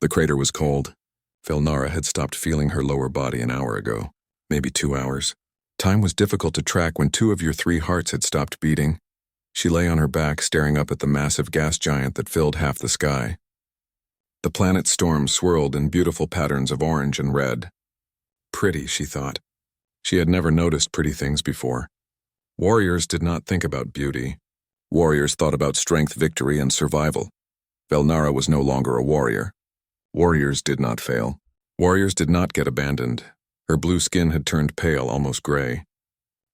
The crater was cold. Velnara had stopped feeling her lower body an hour ago, maybe 2 hours. Time was difficult to track when 2 of your 3 hearts had stopped beating. She lay on her back staring up at the massive gas giant that filled half the sky. The planet's storm swirled in beautiful patterns of orange and red. Pretty, she thought. She had never noticed pretty things before. Warriors did not think about beauty. Warriors thought about strength, victory, and survival. Velnara was no longer a warrior. Warriors did not fail. Warriors did not get abandoned. Her blue skin had turned pale, almost gray.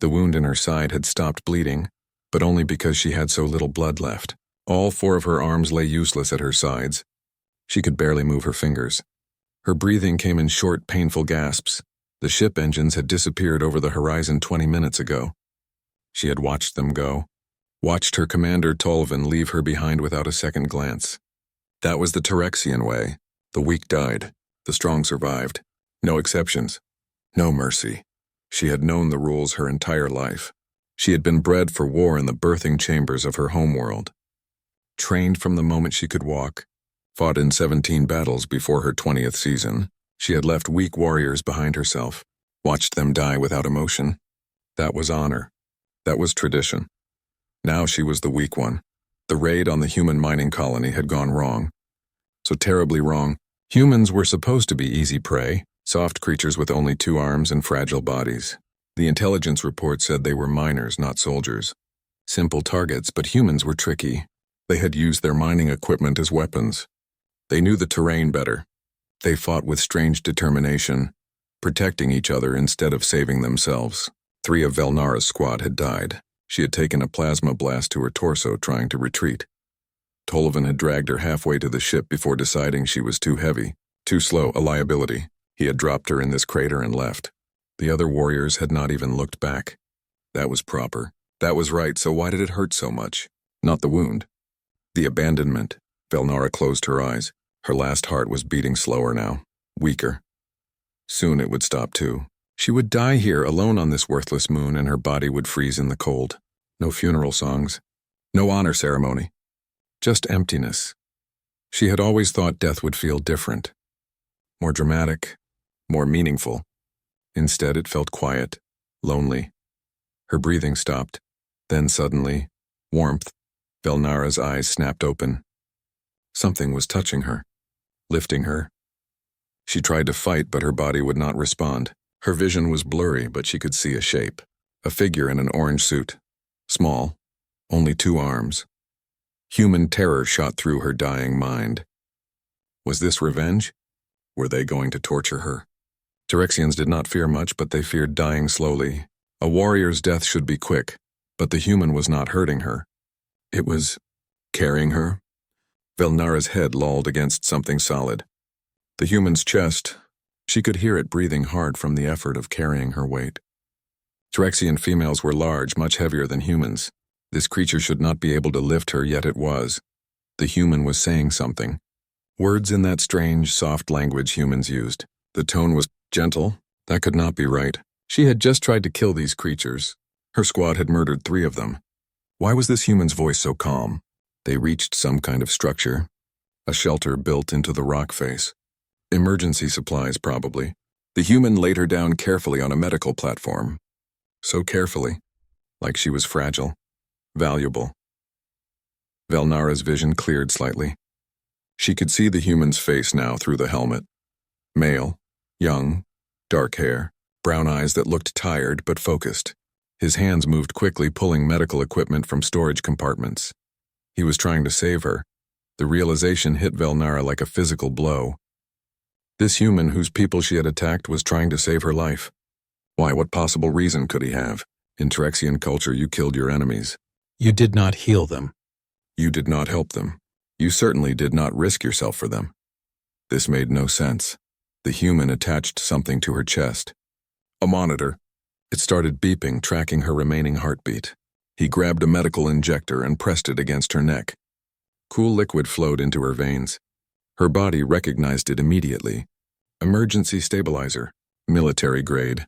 The wound in her side had stopped bleeding, but only because she had so little blood left. All 4 of her arms lay useless at her sides. She could barely move her fingers. Her breathing came in short, painful gasps. The ship engines had disappeared over the horizon 20 minutes ago. She had watched them go. Watched her commander Tolvin leave her behind without a second glance. That was the Tyrexian way. The weak died. The strong survived. No exceptions. No mercy. She had known the rules her entire life. She had been bred for war in the birthing chambers of her homeworld. Trained from the moment she could walk. Fought in 17 battles before her 20th season. She had left weak warriors behind herself. Watched them die without emotion. That was honor. That was tradition. Now she was the weak one. The raid on the human mining colony had gone wrong. So terribly wrong. Humans were supposed to be easy prey, soft creatures with only 2 arms and fragile bodies. The intelligence report said they were miners, not soldiers. Simple targets, but humans were tricky. They had used their mining equipment as weapons. They knew the terrain better. They fought with strange determination, protecting each other instead of saving themselves. 3 of Velnara's squad had died. She had taken a plasma blast to her torso trying to retreat. Tolvin had dragged her halfway to the ship before deciding she was too heavy, too slow, a liability. He had dropped her in this crater and left. The other warriors had not even looked back. That was proper. That was right, so why did it hurt so much? Not the wound. The abandonment. Velnara closed her eyes. Her last heart was beating slower now, weaker. Soon it would stop too. She would die here alone on this worthless moon and her body would freeze in the cold. No funeral songs. No honor ceremony. Just emptiness. She had always thought death would feel different. More dramatic. More meaningful. Instead, it felt quiet, lonely. Her breathing stopped. Then suddenly, warmth. Velnara's eyes snapped open. Something was touching her, lifting her. She tried to fight, but her body would not respond. Her vision was blurry, but she could see a shape. A figure in an orange suit. Small, only 2 arms. Human terror shot through her dying mind. Was this revenge? Were they going to torture her? Tyrexians did not fear much, but they feared dying slowly. A warrior's death should be quick, but the human was not hurting her. It was carrying her. Velnara's head lolled against something solid. The human's chest, she could hear it breathing hard from the effort of carrying her weight. Tyrexian females were large, much heavier than humans. This creature should not be able to lift her, yet it was. The human was saying something. Words in that strange, soft language humans used. The tone was gentle. That could not be right. She had just tried to kill these creatures. Her squad had murdered 3 of them. Why was this human's voice so calm? They reached some kind of structure. A shelter built into the rock face. Emergency supplies, probably. The human laid her down carefully on a medical platform. So carefully, like she was fragile, valuable. Velnara's vision cleared slightly. She could see the human's face now through the helmet. Male, young, dark hair, brown eyes that looked tired but focused. His hands moved quickly, pulling medical equipment from storage compartments. He was trying to save her. The realization hit Velnara like a physical blow. This human whose people she had attacked was trying to save her life. Why, what possible reason could he have? In Tyrexian culture, you killed your enemies. You did not heal them. You did not help them. You certainly did not risk yourself for them. This made no sense. The human attached something to her chest. A monitor. It started beeping, tracking her remaining heartbeat. He grabbed a medical injector and pressed it against her neck. Cool liquid flowed into her veins. Her body recognized it immediately. Emergency stabilizer. Military grade.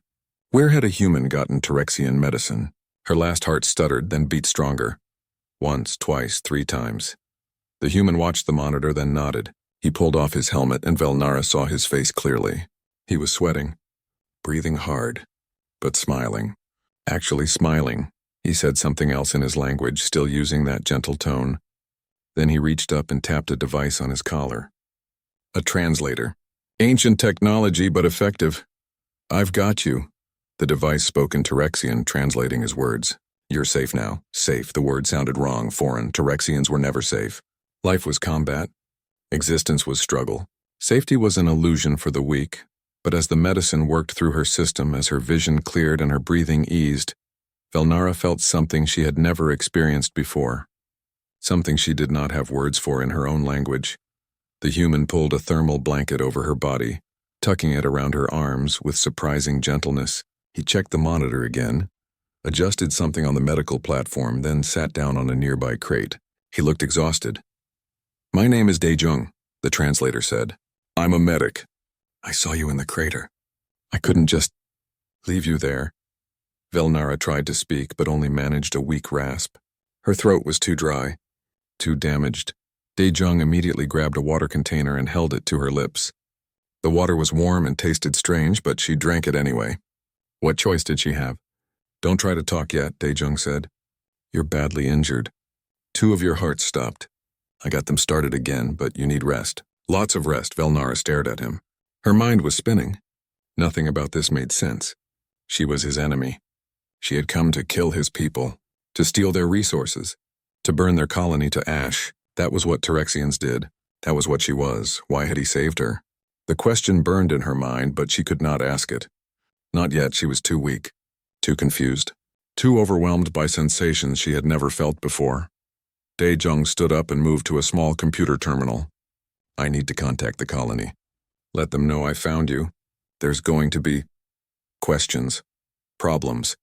Where had a human gotten Tyrexian medicine? Her last heart stuttered, then beat stronger. Once, twice, 3 times. The human watched the monitor, then nodded. He pulled off his helmet and Velnara saw his face clearly. He was sweating, breathing hard, but smiling. Actually smiling. He said something else in his language, still using that gentle tone. Then he reached up and tapped a device on his collar. A translator. Ancient technology, but effective. I've got you. The device spoke in Tyrexian, translating his words. You're safe now. Safe. The word sounded wrong, foreign. Tyrexians were never safe. Life was combat. Existence was struggle. Safety was an illusion for the weak, but as the medicine worked through her system, as her vision cleared and her breathing eased, Velnara felt something she had never experienced before. Something she did not have words for in her own language. The human pulled a thermal blanket over her body, tucking it around her arms with surprising gentleness. He checked the monitor again, adjusted something on the medical platform, then sat down on a nearby crate. He looked exhausted. My name is Daejung, the translator said. I'm a medic. I saw you in the crater. I couldn't just leave you there. Velnara tried to speak, but only managed a weak rasp. Her throat was too dry, too damaged. Daejung immediately grabbed a water container and held it to her lips. The water was warm and tasted strange, but she drank it anyway. What choice did she have? Don't try to talk yet, Daejung said. You're badly injured. 2 of your hearts stopped. I got them started again, but you need rest. Lots of rest, Velnara stared at him. Her mind was spinning. Nothing about this made sense. She was his enemy. She had come to kill his people, to steal their resources, to burn their colony to ash. That was what Tyrexians did. That was what she was. Why had he saved her? The question burned in her mind, but she could not ask it. Not yet. She was too weak, too confused, too overwhelmed by sensations she had never felt before. Daejung stood up and moved to a small computer terminal. I need to contact the colony. Let them know I found you. There's going to be questions, problems.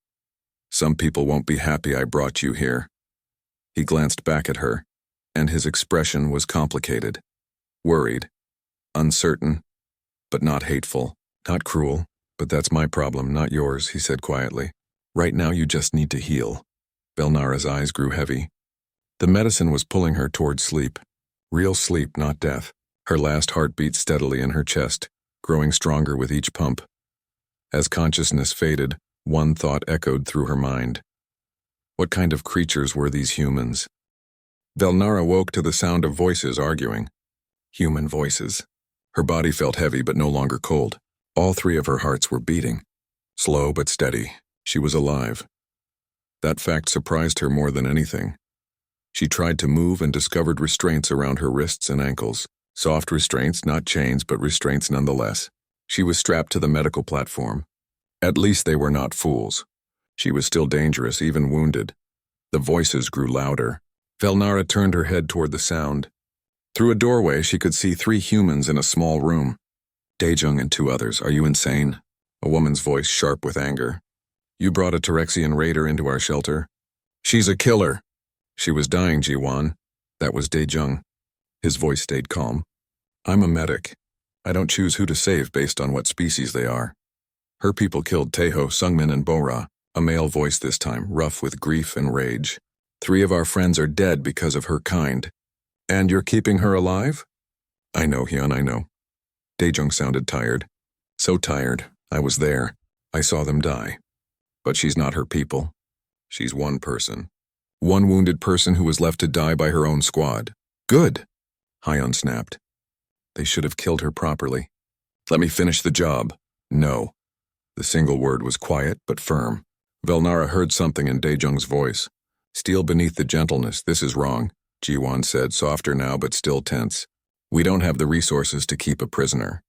Some people won't be happy I brought you here. He glanced back at her, and his expression was complicated. Worried, uncertain, but not hateful, not cruel. But that's my problem, not yours, he said quietly. Right now you just need to heal. Velnara's eyes grew heavy. The medicine was pulling her toward sleep. Real sleep, not death. Her last heart beat steadily in her chest, growing stronger with each pump. As consciousness faded, one thought echoed through her mind. What kind of creatures were these humans? Velnara woke to the sound of voices arguing. Human voices. Her body felt heavy but no longer cold. All 3 of her hearts were beating. Slow but steady. She was alive. That fact surprised her more than anything. She tried to move and discovered restraints around her wrists and ankles. Soft restraints, not chains, but restraints nonetheless. She was strapped to the medical platform. At least they were not fools. She was still dangerous, even wounded. The voices grew louder. Velnara turned her head toward the sound. Through a doorway, she could see 3 humans in a small room. Daejung and 2 others. Are you insane? A woman's voice sharp with anger. You brought a Tyrexian raider into our shelter? She's a killer. She was dying, Jiwan. That was Daejung. His voice stayed calm. I'm a medic. I don't choose who to save based on what species they are. Her people killed Taeho, Sungmin, and Bora. A male voice this time, rough with grief and rage. 3 of our friends are dead because of her kind. And you're keeping her alive? I know, Hyun, I know. Daejung sounded tired. So tired. I was there. I saw them die. But she's not her people. She's one person. One wounded person who was left to die by her own squad. Good. Hyun snapped. They should have killed her properly. Let me finish the job. No. The single word was quiet but firm. Velnara heard something in Daejung's voice. Steel beneath the gentleness. This is wrong, Jiwan said, softer now but still tense. We don't have the resources to keep a prisoner.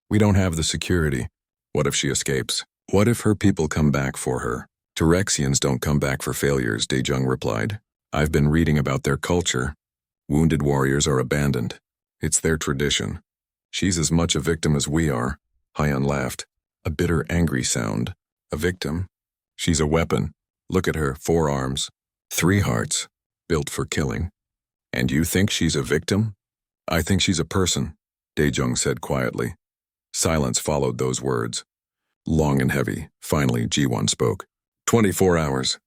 We don't have the security. What if she escapes? What if her people come back for her? Tyrexians don't come back for failures, Daejung replied. I've been reading about their culture. Wounded warriors are abandoned. It's their tradition. She's as much a victim as we are. Hyun laughed. A bitter, angry sound. A victim? She's a weapon. Look at her, 4 arms. 3 hearts. Built for killing. And you think she's a victim? I think she's a person, Daejung said quietly. Silence followed those words. Long and heavy. Finally, Jiwan spoke. 24 hours.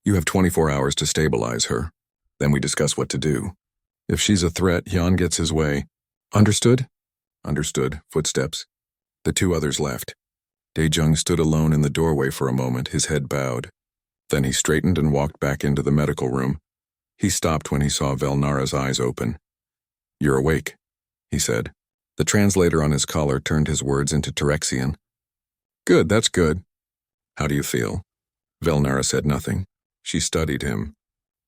You have 24 hours to stabilize her. Then we discuss what to do. If she's a threat, Hyun gets his way. Understood? Understood. Footsteps. The two others left. Dae-jung stood alone in the doorway for a moment, his head bowed. Then he straightened and walked back into the medical room. He stopped when he saw Velnara's eyes open. "You're awake," he said. The translator on his collar turned his words into Terexian. "Good, that's good. How do you feel?" Velnara said nothing. She studied him.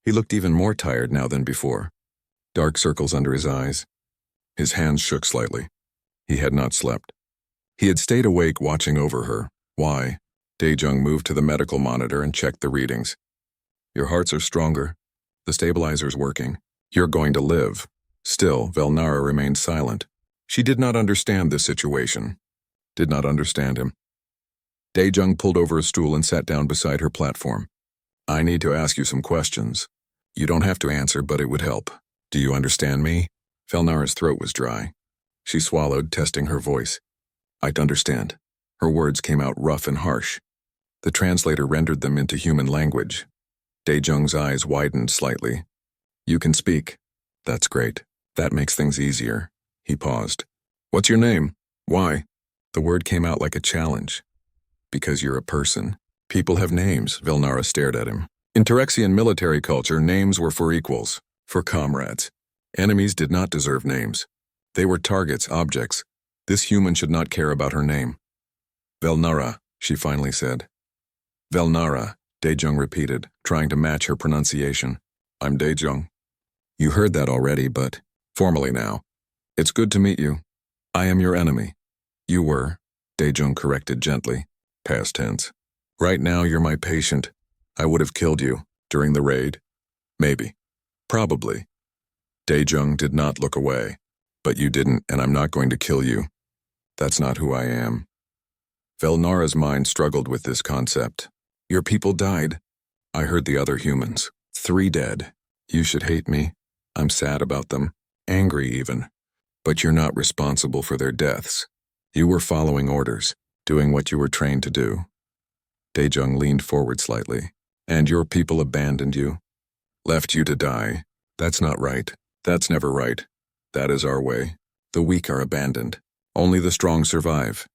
He looked even more tired now than before. Dark circles under his eyes. His hands shook slightly. He had not slept. He had stayed awake watching over her. Why? Dae-jung moved to the medical monitor and checked the readings. "Your hearts are stronger. The stabilizer's working. You're going to live." Still, Velnara remained silent. She did not understand this situation. Did not understand him. Dae-jung pulled over a stool and sat down beside her platform. "I need to ask you some questions. You don't have to answer, but it would help. Do you understand me?" Velnara's throat was dry. She swallowed, testing her voice. "I understand." Her words came out rough and harsh. The translator rendered them into human language. Dae-jung's eyes widened slightly. "You can speak. That's great. That makes things easier." He paused. "What's your name? Why?" The word came out like a challenge. "Because you're a person. People have names." Velnara stared at him. In Terexian military culture, names were for equals, for comrades. Enemies did not deserve names. They were targets, objects. This human should not care about her name. "Velnara," she finally said. "Velnara," Dae-jung repeated, trying to match her pronunciation. "I'm Dae-jung." "You heard that already, but formally now. It's good to meet you. I am your enemy." "You were," Dae-jung corrected gently. Past tense. "Right now you're my patient. I would have killed you during the raid. Maybe. Probably." Dae-jung did not look away. "But you didn't, and I'm not going to kill you. That's not who I am." Velnara's mind struggled with this concept. "Your people died. I heard the other humans. 3 dead. You should hate me. I'm sad about them. Angry even. But you're not responsible for their deaths. You were following orders, doing what you were trained to do." Dae-jung leaned forward slightly. "And your people abandoned you? Left you to die? That's not right. That's never right. That is our way. The weak are abandoned. Only the strong survive."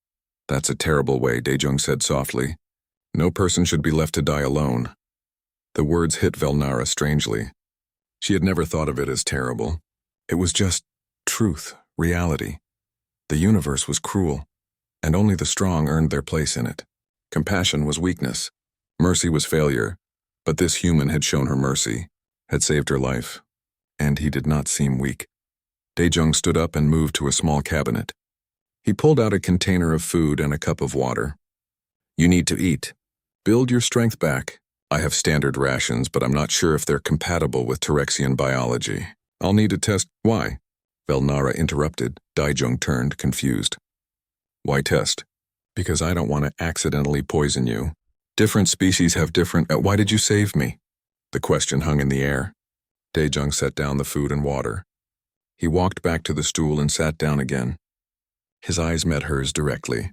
"That's a terrible way," Dae-jung said softly. "No person should be left to die alone." The words hit Velnara strangely. She had never thought of it as terrible. It was just truth, reality. The universe was cruel, and only the strong earned their place in it. Compassion was weakness. Mercy was failure. But this human had shown her mercy, had saved her life. And he did not seem weak. Dae-jung stood up and moved to a small cabinet. He pulled out a container of food and a cup of water. "You need to eat. Build your strength back. I have standard rations, but I'm not sure if they're compatible with Terexian biology. I'll need to test." "Why?" Velnara interrupted. Dae-jung turned, confused. "Why test?" "Because I don't want to accidentally poison you. Different species have different—" "Why did you save me?" The question hung in the air. Dae-jung set down the food and water. He walked back to the stool and sat down again. His eyes met hers directly.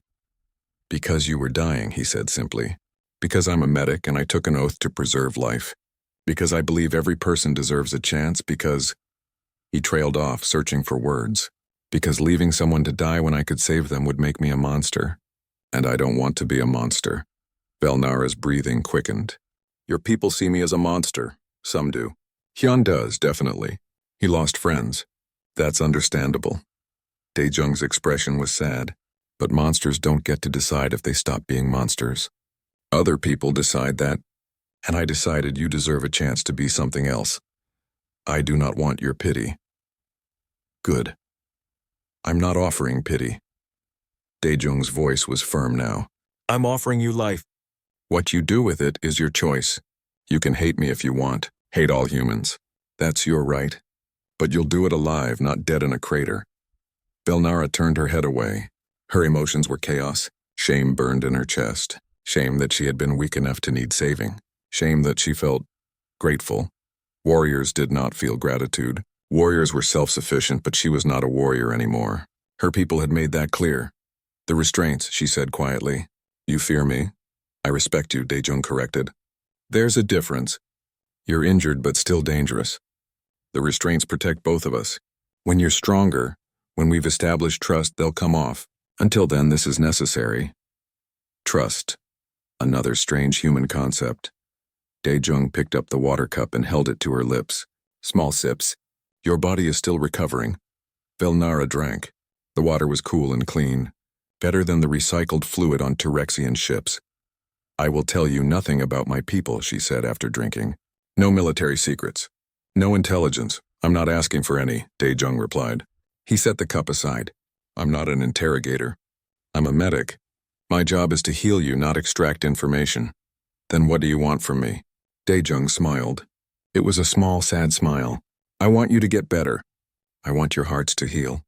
"Because you were dying," he said simply. "Because I'm a medic and I took an oath to preserve life. Because I believe every person deserves a chance. Because—" He trailed off, searching for words. "Because leaving someone to die when I could save them would make me a monster. And I don't want to be a monster." Velnara's breathing quickened. "Your people see me as a monster. Some do. Hyun does, definitely. He lost friends. That's understandable." Dae-jung's expression was sad. "But monsters don't get to decide if they stop being monsters. Other people decide that. And I decided you deserve a chance to be something else. I do not want your pity." "Good. I'm not offering pity." Dae-jung's voice was firm now. "I'm offering you life. What you do with it is your choice. You can hate me if you want. Hate all humans. That's your right. But you'll do it alive, not dead in a crater." Velnara turned her head away. Her emotions were chaos. Shame burned in her chest. Shame that she had been weak enough to need saving. Shame that she felt grateful. Warriors did not feel gratitude. Warriors were self-sufficient, but she was not a warrior anymore. Her people had made that clear. "The restraints," she said quietly. "You fear me?" "I respect you," Dae-jung corrected. "There's a difference. You're injured but still dangerous. The restraints protect both of us. When you're stronger, When we've established trust, they'll come off. Until then, this is necessary. Trust. Another strange human concept. Dae-jung picked up the water cup and held it to her lips. Small sips. Your body is still recovering. Velnara drank. The water was cool and clean. Better than the recycled fluid on Tyrexian ships. I will tell you nothing about my people, she said after drinking. No military secrets. No intelligence. I'm not asking for any, Dae-jung replied. He set the cup aside. I'm not an interrogator. I'm a medic. My job is to heal you, not extract information. Then what do you want from me? Dae-jung smiled. It was a small, sad smile. I want you to get better. I want your hearts to heal.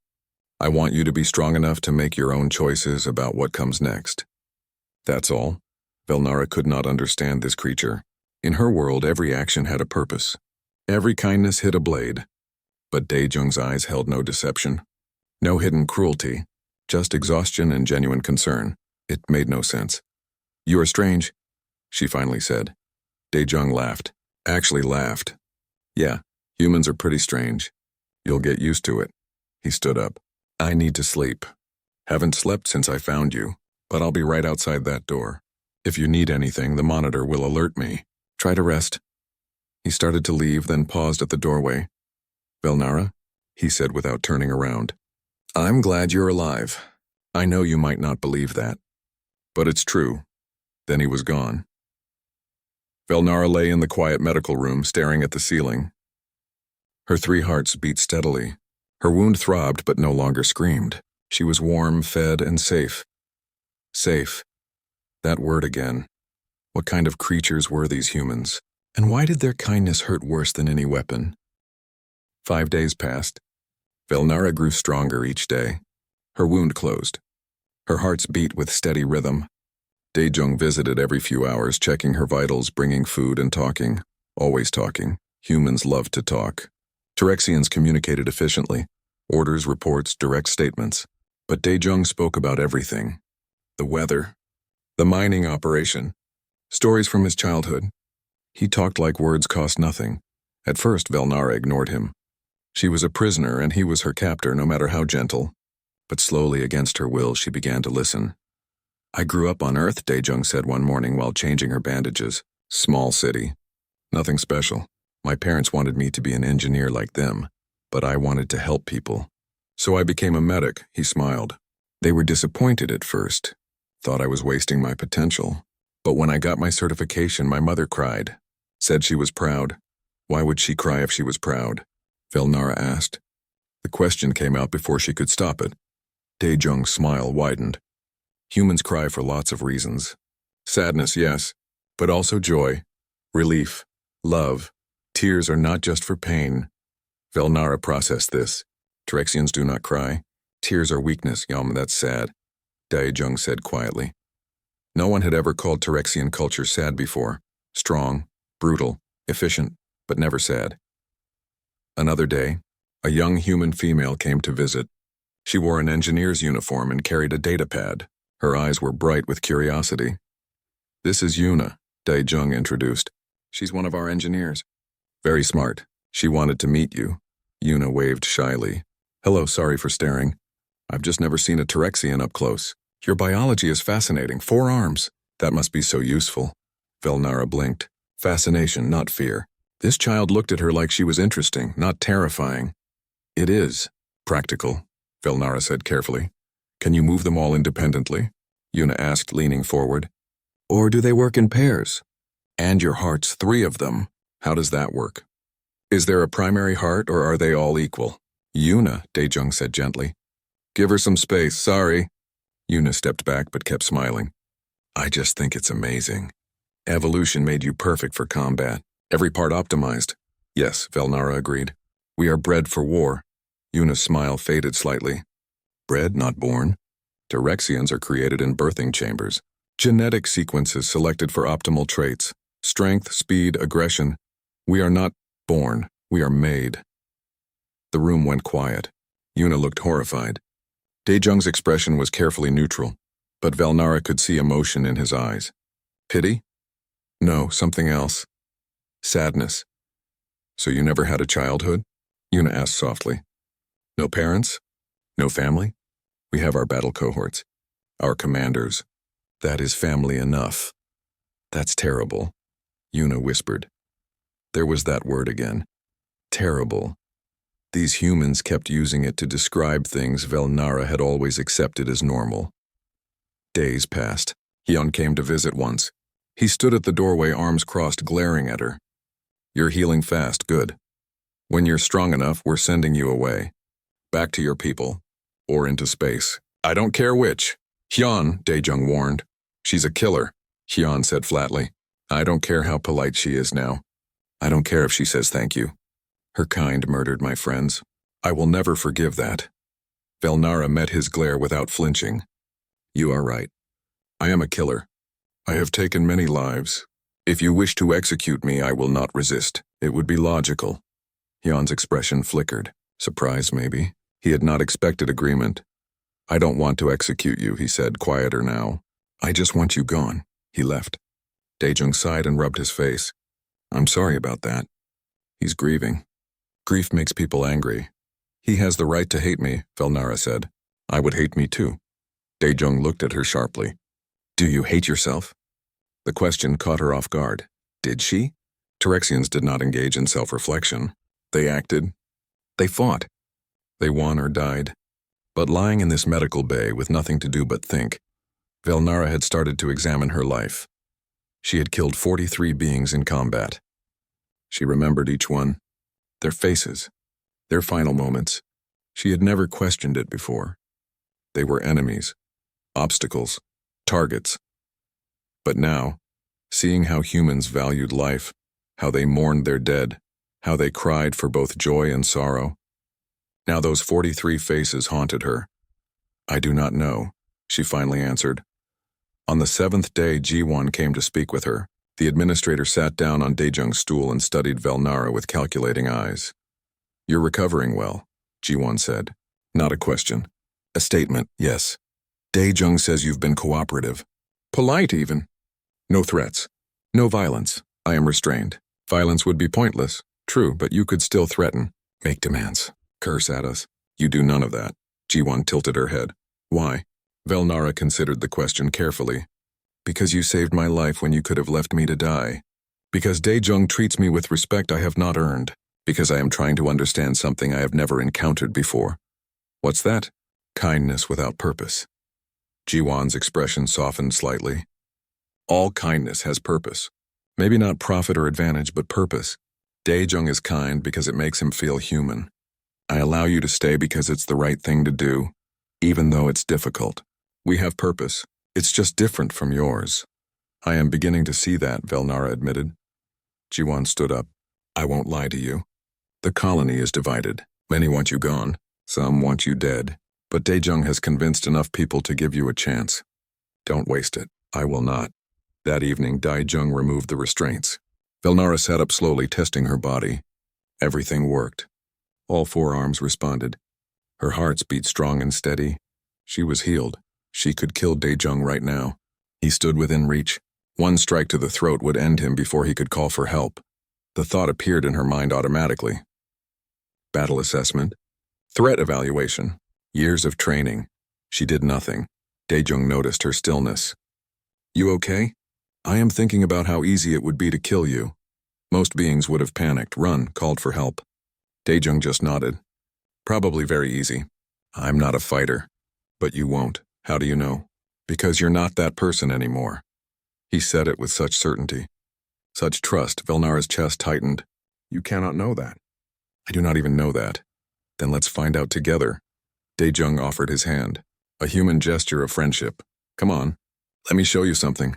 I want you to be strong enough to make your own choices about what comes next. That's all. Velnara could not understand this creature. In her world, every action had a purpose. Every kindness hid a blade. But Dae-jung's eyes held no deception. No hidden cruelty. Just exhaustion and genuine concern. It made no sense. You are strange, she finally said. Dae-jung laughed. Actually laughed. Yeah, humans are pretty strange. You'll get used to it. He stood up. I need to sleep. Haven't slept since I found you, but I'll be right outside that door. If you need anything, the monitor will alert me. Try to rest. He started to leave, then paused at the doorway. Velnara, he said without turning around. I'm glad you're alive. I know you might not believe that, but it's true. Then he was gone. Velnara lay in the quiet medical room, staring at the ceiling. Her 3 hearts beat steadily. Her wound throbbed but no longer screamed. She was warm, fed, and safe. Safe. That word again. What kind of creatures were these humans? And why did their kindness hurt worse than any weapon? 5 days passed. Velnara grew stronger each day. Her wound closed. Her hearts beat with steady rhythm. Dae-jung visited every few hours, checking her vitals, bringing food, and talking. Always talking. Humans love to talk. Tyrexians communicated efficiently. Orders, reports, direct statements. But Dae-jung spoke about everything. The weather. The mining operation. Stories from his childhood. He talked like words cost nothing. At first, Velnara ignored him. She was a prisoner and he was her captor, no matter how gentle. But slowly, against her will, she began to listen. I grew up on Earth, Dae-jung said one morning while changing her bandages. Small city. Nothing special. My parents wanted me to be an engineer like them, but I wanted to help people. So I became a medic, he smiled. They were disappointed at first. Thought I was wasting my potential. But when I got my certification, my mother cried. Said she was proud. Why would she cry if she was proud? Velnara asked. The question came out before she could stop it. Dae-jung's smile widened. Humans cry for lots of reasons. Sadness, yes, but also joy, relief, love. Tears are not just for pain. Velnara processed this. Tyrexians do not cry. Tears are weakness, that's sad, Dae-jung said quietly. No one had ever called Tyrexian culture sad before. Strong, brutal, efficient, but never sad. Another day, a young human female came to visit. She wore an engineer's uniform and carried a data pad. Her eyes were bright with curiosity. This is Yuna, Dae-jung introduced. She's one of our engineers. Very smart. She wanted to meet you. Yuna waved shyly. Hello, sorry for staring. I've just never seen a Tyrexian up close. Your biology is fascinating. 4 arms. That must be so useful. Velnara blinked. Fascination, not fear. This child looked at her like she was interesting, not terrifying. It is. Practical, Velnara said carefully. Can you move them all independently? Yuna asked, leaning forward. Or do they work in pairs? And your hearts, 3 of them. How does that work? Is there a primary heart or are they all equal? Yuna, Dae-jung said gently. Give her some space, sorry. Yuna stepped back but kept smiling. I just think it's amazing. Evolution made you perfect for combat. Every part optimized. Yes, Velnara agreed. We are bred for war. Yuna's smile faded slightly. Bred, not born. Tyrexians are created in birthing chambers. Genetic sequences selected for optimal traits. Strength, speed, aggression. We are not born. We are made. The room went quiet. Yuna looked horrified. Dae-jung's expression was carefully neutral, but Velnara could see emotion in his eyes. Pity? No, something else. Sadness. So you never had a childhood? Yuna asked softly. No parents? No family? We have our battle cohorts. Our commanders. That is family enough. That's terrible, Yuna whispered. There was that word again. Terrible. These humans kept using it to describe things Velnara had always accepted as normal. Days passed. Hyun came to visit once. He stood at the doorway, arms crossed, glaring at her. You're healing fast, good. When you're strong enough, we're sending you away. Back to your people. Or into space. I don't care which. Hyun, Daejung warned. She's a killer, Hyun said flatly. I don't care how polite she is now. I don't care if she says thank you. Her kind murdered my friends. I will never forgive that. Velnara met his glare without flinching. You are right. I am a killer. I have taken many lives. If you wish to execute me, I will not resist. It would be logical. Hyun's expression flickered. Surprise, maybe. He had not expected agreement. I don't want to execute you, he said, quieter now. I just want you gone. He left. Daejung sighed and rubbed his face. I'm sorry about that. He's grieving. Grief makes people angry. He has the right to hate me, Velnara said. I would hate me too. Daejung looked at her sharply. Do you hate yourself? The question caught her off guard. Did she? Terexians did not engage in self-reflection. They acted. They fought. They won or died. But lying in this medical bay with nothing to do but think, Velnara had started to examine her life. She had killed 43 beings in combat. She remembered each one, their faces, their final moments. She had never questioned it before. They were enemies, obstacles, targets. But now, seeing how humans valued life, how they mourned their dead, how they cried for both joy and sorrow, now those 43 faces haunted her. I do not know, she finally answered. On the 7th day, Ji-won came to speak with her. The administrator sat down on Daejung's stool and studied Velnara with calculating eyes. You're recovering well, Ji-won said. Not a question. A statement, yes. Daejung says you've been cooperative. Polite, even. No threats. No violence. I am restrained. Violence would be pointless. True, but you could still threaten. Make demands. Curse at us. You do none of that. Ji-won tilted her head. Why? Velnara considered the question carefully. Because you saved my life when you could have left me to die. Because Daejung treats me with respect I have not earned. Because I am trying to understand something I have never encountered before. What's that? Kindness without purpose. Ji-won's expression softened slightly. All kindness has purpose. Maybe not profit or advantage, but purpose. Daejung is kind because it makes him feel human. I allow you to stay because it's the right thing to do, even though it's difficult. We have purpose. It's just different from yours. I am beginning to see that, Velnara admitted. Ji-won stood up. I won't lie to you. The colony is divided. Many want you gone. Some want you dead. But Daejung has convinced enough people to give you a chance. Don't waste it. I will not. That evening, Daejung removed the restraints. Velnara sat up slowly, testing her body. Everything worked. All 4 arms responded. Her hearts beat strong and steady. She was healed. She could kill Daejung right now. He stood within reach. One strike to the throat would end him before he could call for help. The thought appeared in her mind automatically. Battle assessment. Threat evaluation. Years of training. She did nothing. Daejung noticed her stillness. You okay? I am thinking about how easy it would be to kill you. Most beings would have panicked, run, called for help. Daejung just nodded. Probably very easy. I'm not a fighter. But you won't. How do you know? Because you're not that person anymore. He said it with such certainty. Such trust, Velnara's chest tightened. You cannot know that. I do not even know that. Then let's find out together. Daejung offered his hand. A human gesture of friendship. Come on. Let me show you something.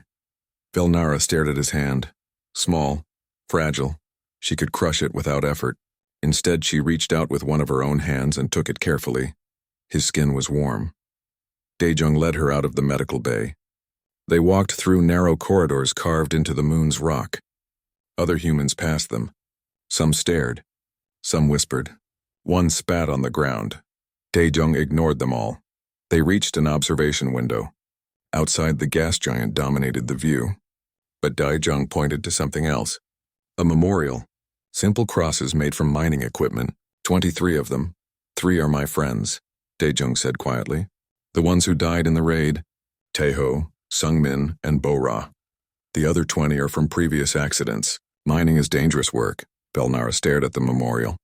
Velnara stared at his hand. Small. Fragile. She could crush it without effort. Instead, she reached out with one of her own hands and took it carefully. His skin was warm. Daejung led her out of the medical bay. They walked through narrow corridors carved into the moon's rock. Other humans passed them. Some stared. Some whispered. One spat on the ground. Daejung ignored them all. They reached an observation window. Outside, the gas giant dominated the view. But Daejung pointed to something else. A memorial. Simple crosses made from mining equipment. 23 of them. 3 are my friends. Daejung said quietly. The ones who died in the raid, Taeho, Sungmin, and Bo-ra. The other 20 are from previous accidents. Mining is dangerous work. Belnara stared at the memorial.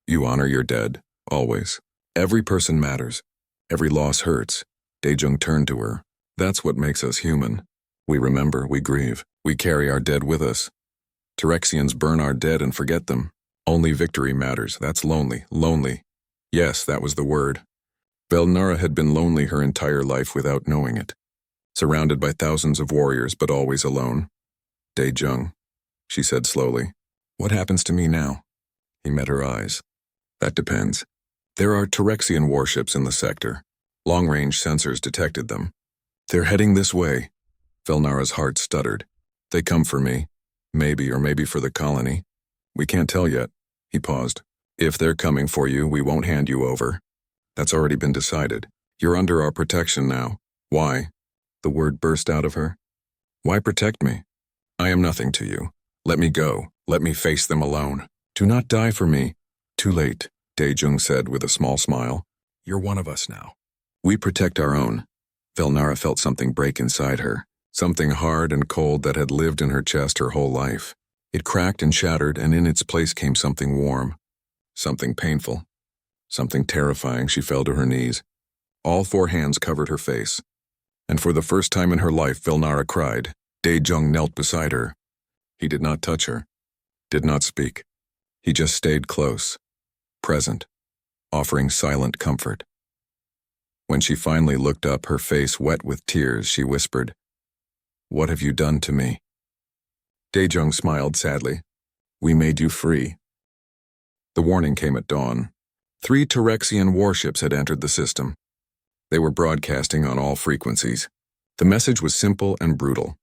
You honor your dead, always. Every person matters. Every loss hurts. Daejung turned to her. That's what makes us human. We remember, we grieve. We carry our dead with us. Tyrexians burn our dead and forget them. Only victory matters. That's lonely, lonely. Yes, that was the word. Belnara had been lonely her entire life without knowing it. Surrounded by thousands of warriors, but always alone. Daejung, she said slowly. What happens to me now? He met her eyes. That depends. There are Tyrexian warships in the sector. Long-range sensors detected them. They're heading this way. Belnara's heart stuttered. They come for me. Maybe, or maybe for the colony. We can't tell yet. He paused. If they're coming for you, we won't hand you over. That's already been decided. You're under our protection now. Why? The word burst out of her. Why protect me? I am nothing to you. Let me go. Let me face them alone. Do not die for me. Too late, Daejung said with a small smile. You're one of us now. We protect our own. Belnara felt something break inside her, something hard and cold that had lived in her chest her whole life. It cracked and shattered, and in its place came something warm, something painful, something terrifying. She fell to her knees. All four hands covered her face. And for the first time in her life, Belnara cried. Daejung knelt beside her. He did not touch her, did not speak. He just stayed close, present, offering silent comfort. When she finally looked up, her face wet with tears, she whispered, What have you done to me? Daejung smiled sadly. We made you free. The warning came at dawn. 3 Tyrexian warships had entered the system. They were broadcasting on all frequencies. The message was simple and brutal.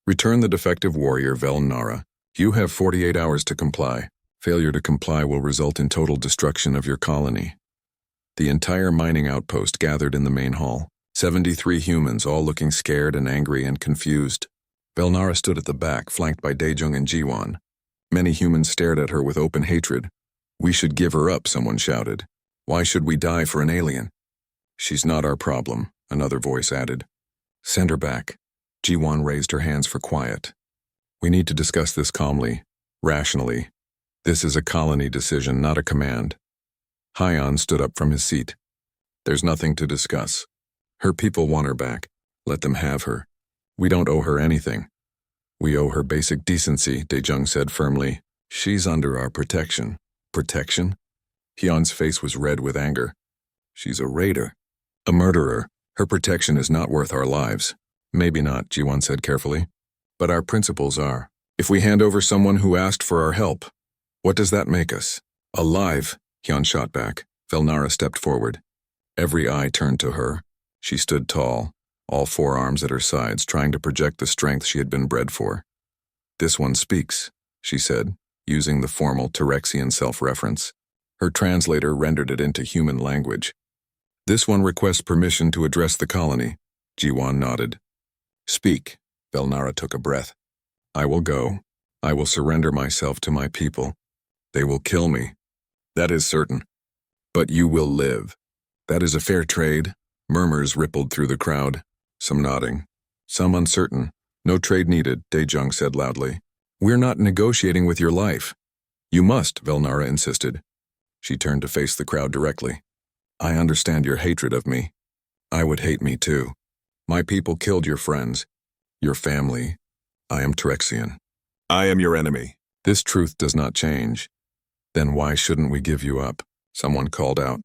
Return the defective warrior, Belnara. You have 48 hours to comply. Failure to comply will result in total destruction of your colony. The entire mining outpost gathered in the main hall. 73 humans, all looking scared and angry and confused. Belnara stood at the back, flanked by Daejung and Jiwon. Many humans stared at her with open hatred. We should give her up, someone shouted. Why should we die for an alien? She's not our problem, another voice added. Send her back. Jiwon raised her hands for quiet. We need to discuss this calmly, rationally. This is a colony decision, not a command. Hyon stood up from his seat. There's nothing to discuss. Her people want her back. Let them have her. We don't owe her anything. We owe her basic decency, Daejung said firmly. She's under our protection. Protection? Hyun's face was red with anger. She's a raider. A murderer. Her protection is not worth our lives. Maybe not, Jiwon said carefully. But our principles are. If we hand over someone who asked for our help, what does that make us? Alive, Hyun shot back. Belnara stepped forward. Every eye turned to her. She stood tall, all 4 arms at her sides, trying to project the strength she had been bred for. This one speaks, she said, using the formal Tyrexian self-reference. Her translator rendered it into human language. This one requests permission to address the colony. Jiwon nodded. Speak. Belnara took a breath. I will go. I will surrender myself to my people. They will kill me. That is certain. But you will live. That is a fair trade. Murmurs rippled through the crowd. Some nodding. Some uncertain. No trade needed, Daejung said loudly. We're not negotiating with your life. You must, Belnara insisted. She turned to face the crowd directly. I understand your hatred of me. I would hate me too. My people killed your friends, your family. I am Tyrexian. I am your enemy. This truth does not change. Then why shouldn't we give you up? Someone called out.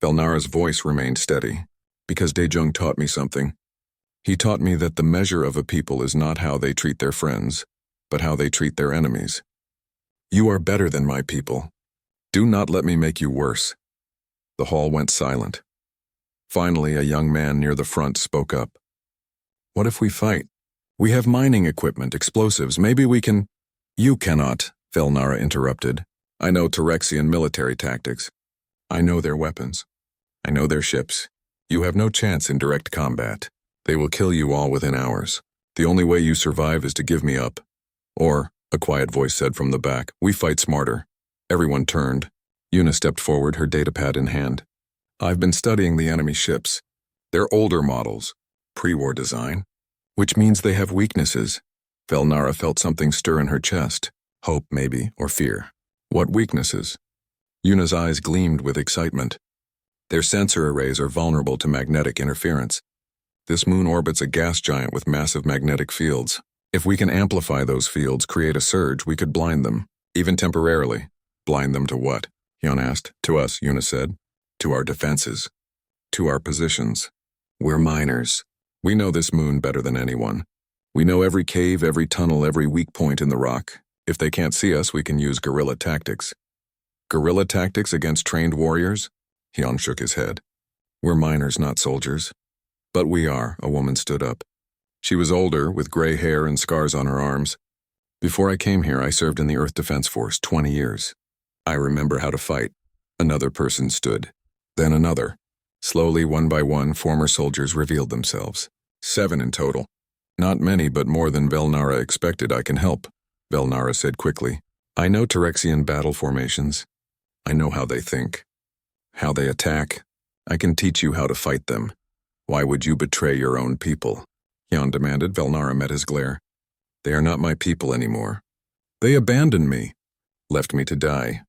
Belnara's voice remained steady. Because Daejung taught me something. He taught me that the measure of a people is not how they treat their friends, but how they treat their enemies. You are better than my people. Do not let me make you worse. The hall went silent. Finally, a young man near the front spoke up. What if we fight? We have mining equipment, explosives. Maybe we can... You cannot, Belnara interrupted. I know Tyrexian military tactics. I know their weapons. I know their ships. You have no chance in direct combat. They will kill you all within hours. The only way you survive is to give me up. Or, a quiet voice said from the back, we fight smarter. Everyone turned. Yuna stepped forward, her datapad in hand. I've been studying the enemy ships. They're older models, pre-war design, which means they have weaknesses. Velnara felt something stir in her chest. Hope, maybe, or fear. What weaknesses? Yuna's eyes gleamed with excitement. Their sensor arrays are vulnerable to magnetic interference. This moon orbits a gas giant with massive magnetic fields. If we can amplify those fields, create a surge, we could blind them, even temporarily. Blind them to what? Hyun asked. To us, Yuna said. To our defenses. To our positions. We're miners. We know this moon better than anyone. We know every cave, every tunnel, every weak point in the rock. If they can't see us, we can use guerrilla tactics. Guerrilla tactics against trained warriors? Hyun shook his head. We're miners, not soldiers. But we are, a woman stood up. She was older, with gray hair and scars on her arms. Before I came here, I served in the Earth Defense Force 20 years. I remember how to fight. Another person stood. Then another. Slowly, one by one, former soldiers revealed themselves. 7 in total. Not many, but more than Velnara expected. I can help, Velnara said quickly. I know Terexian battle formations. I know how they think. How they attack. I can teach you how to fight them. Why would you betray your own people? Hyun demanded. Velnara met his glare. They are not my people anymore. They abandoned me. Left me to die.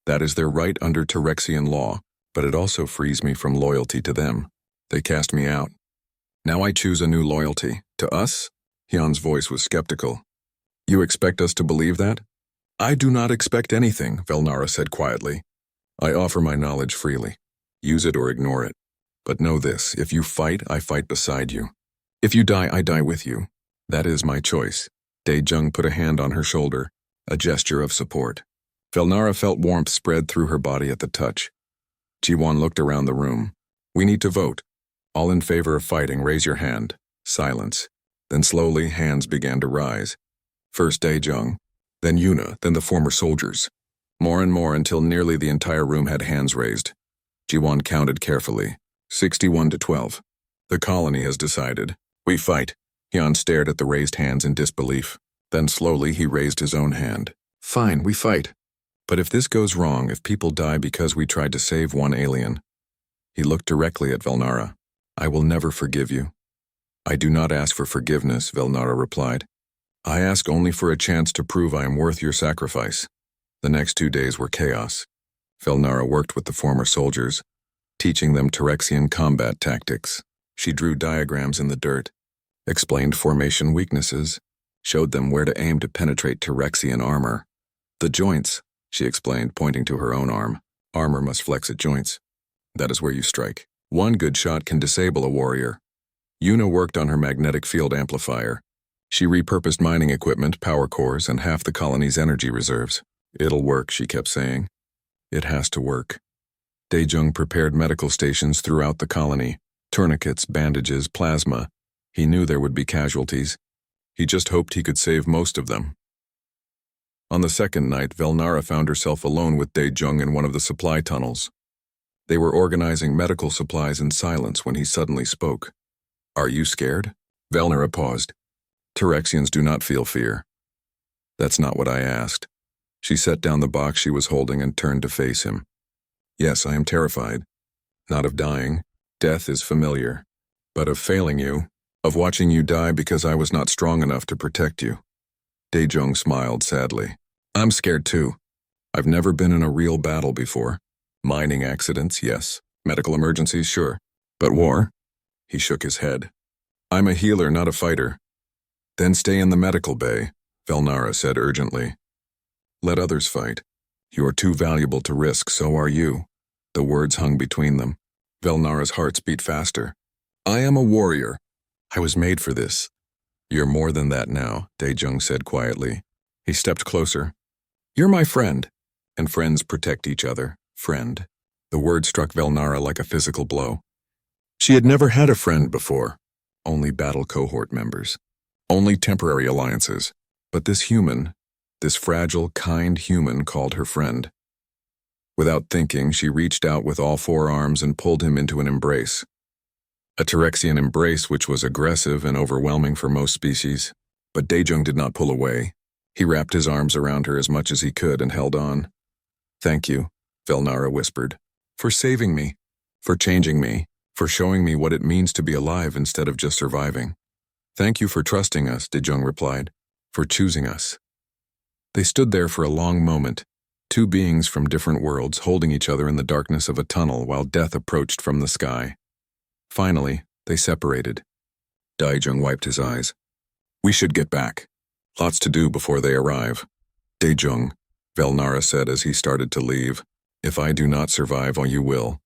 That is their right under Terexian law, but it also frees me from loyalty to them. They cast me out. Now I choose a new loyalty. To us? Hyun's voice was skeptical. You expect us to believe that? I do not expect anything, Velnara said quietly. I offer my knowledge freely. Use it or ignore it. But know this, if you fight, I fight beside you. If you die, I die with you. That is my choice. Dae-jung put a hand on her shoulder, a gesture of support. Velnara felt warmth spread through her body at the touch. Ji-won looked around the room. We need to vote. All in favor of fighting, raise your hand. Silence. Then slowly, hands began to rise. First Dae-jung, then Yuna, then the former soldiers. More and more until nearly the entire room had hands raised. Ji-won counted carefully. 61 to 12. The colony has decided. We fight. Hyun stared at the raised hands in disbelief. Then slowly he raised his own hand. Fine, we fight. But if this goes wrong, if people die because we tried to save one alien. He looked directly at Velnara. I will never forgive you. I do not ask for forgiveness, Velnara replied. I ask only for a chance to prove I am worth your sacrifice. The next 2 days were chaos. Velnara worked with the former soldiers, teaching them Terexian combat tactics. She drew diagrams in the dirt, explained formation weaknesses, showed them where to aim to penetrate Terexian armor. The joints, she explained, pointing to her own arm. Armor must flex at joints. That is where you strike. One good shot can disable a warrior. Yuna worked on her magnetic field amplifier. She repurposed mining equipment, power cores, and half the colony's energy reserves. It'll work, she kept saying. It has to work. Dae-jung prepared medical stations throughout the colony. Tourniquets, bandages, plasma. He knew there would be casualties. He just hoped he could save most of them. On the second night, Velnara found herself alone with Dae-jung in one of the supply tunnels. They were organizing medical supplies in silence when he suddenly spoke. Are you scared? Velnara paused. Terexians do not feel fear. That's not what I asked. She set down the box she was holding and turned to face him. Yes, I am terrified. Not of dying. Death is familiar. But of failing you. Of watching you die because I was not strong enough to protect you. Dae-jung smiled sadly. I'm scared too. I've never been in a real battle before. Mining accidents, yes. Medical emergencies, sure. But war? He shook his head. I'm a healer, not a fighter. Then stay in the medical bay, Velnara said urgently. Let others fight. You are too valuable to risk, so are you. The words hung between them. Velnara's heart beat faster. I am a warrior. I was made for this. You're more than that now, Dae-jung said quietly. He stepped closer. You're my friend. And friends protect each other. Friend. The word struck Velnara like a physical blow. She had never had a friend before. Only battle cohort members. Only temporary alliances. But this human, this fragile, kind human called her friend. Without thinking, she reached out with all 4 arms and pulled him into an embrace. A Terexian embrace which was aggressive and overwhelming for most species. But Dae-jung did not pull away. He wrapped his arms around her as much as he could and held on. Thank you, Velnara whispered. For saving me. For changing me, for showing me what it means to be alive instead of just surviving. Thank you for trusting us, Dejung replied, for choosing us. They stood there for a long moment, two beings from different worlds holding each other in the darkness of a tunnel while death approached from the sky. Finally, they separated. Daejung wiped his eyes. We should get back. Lots to do before they arrive. Daejung, Velnara said as he started to leave. If I do not survive, you will.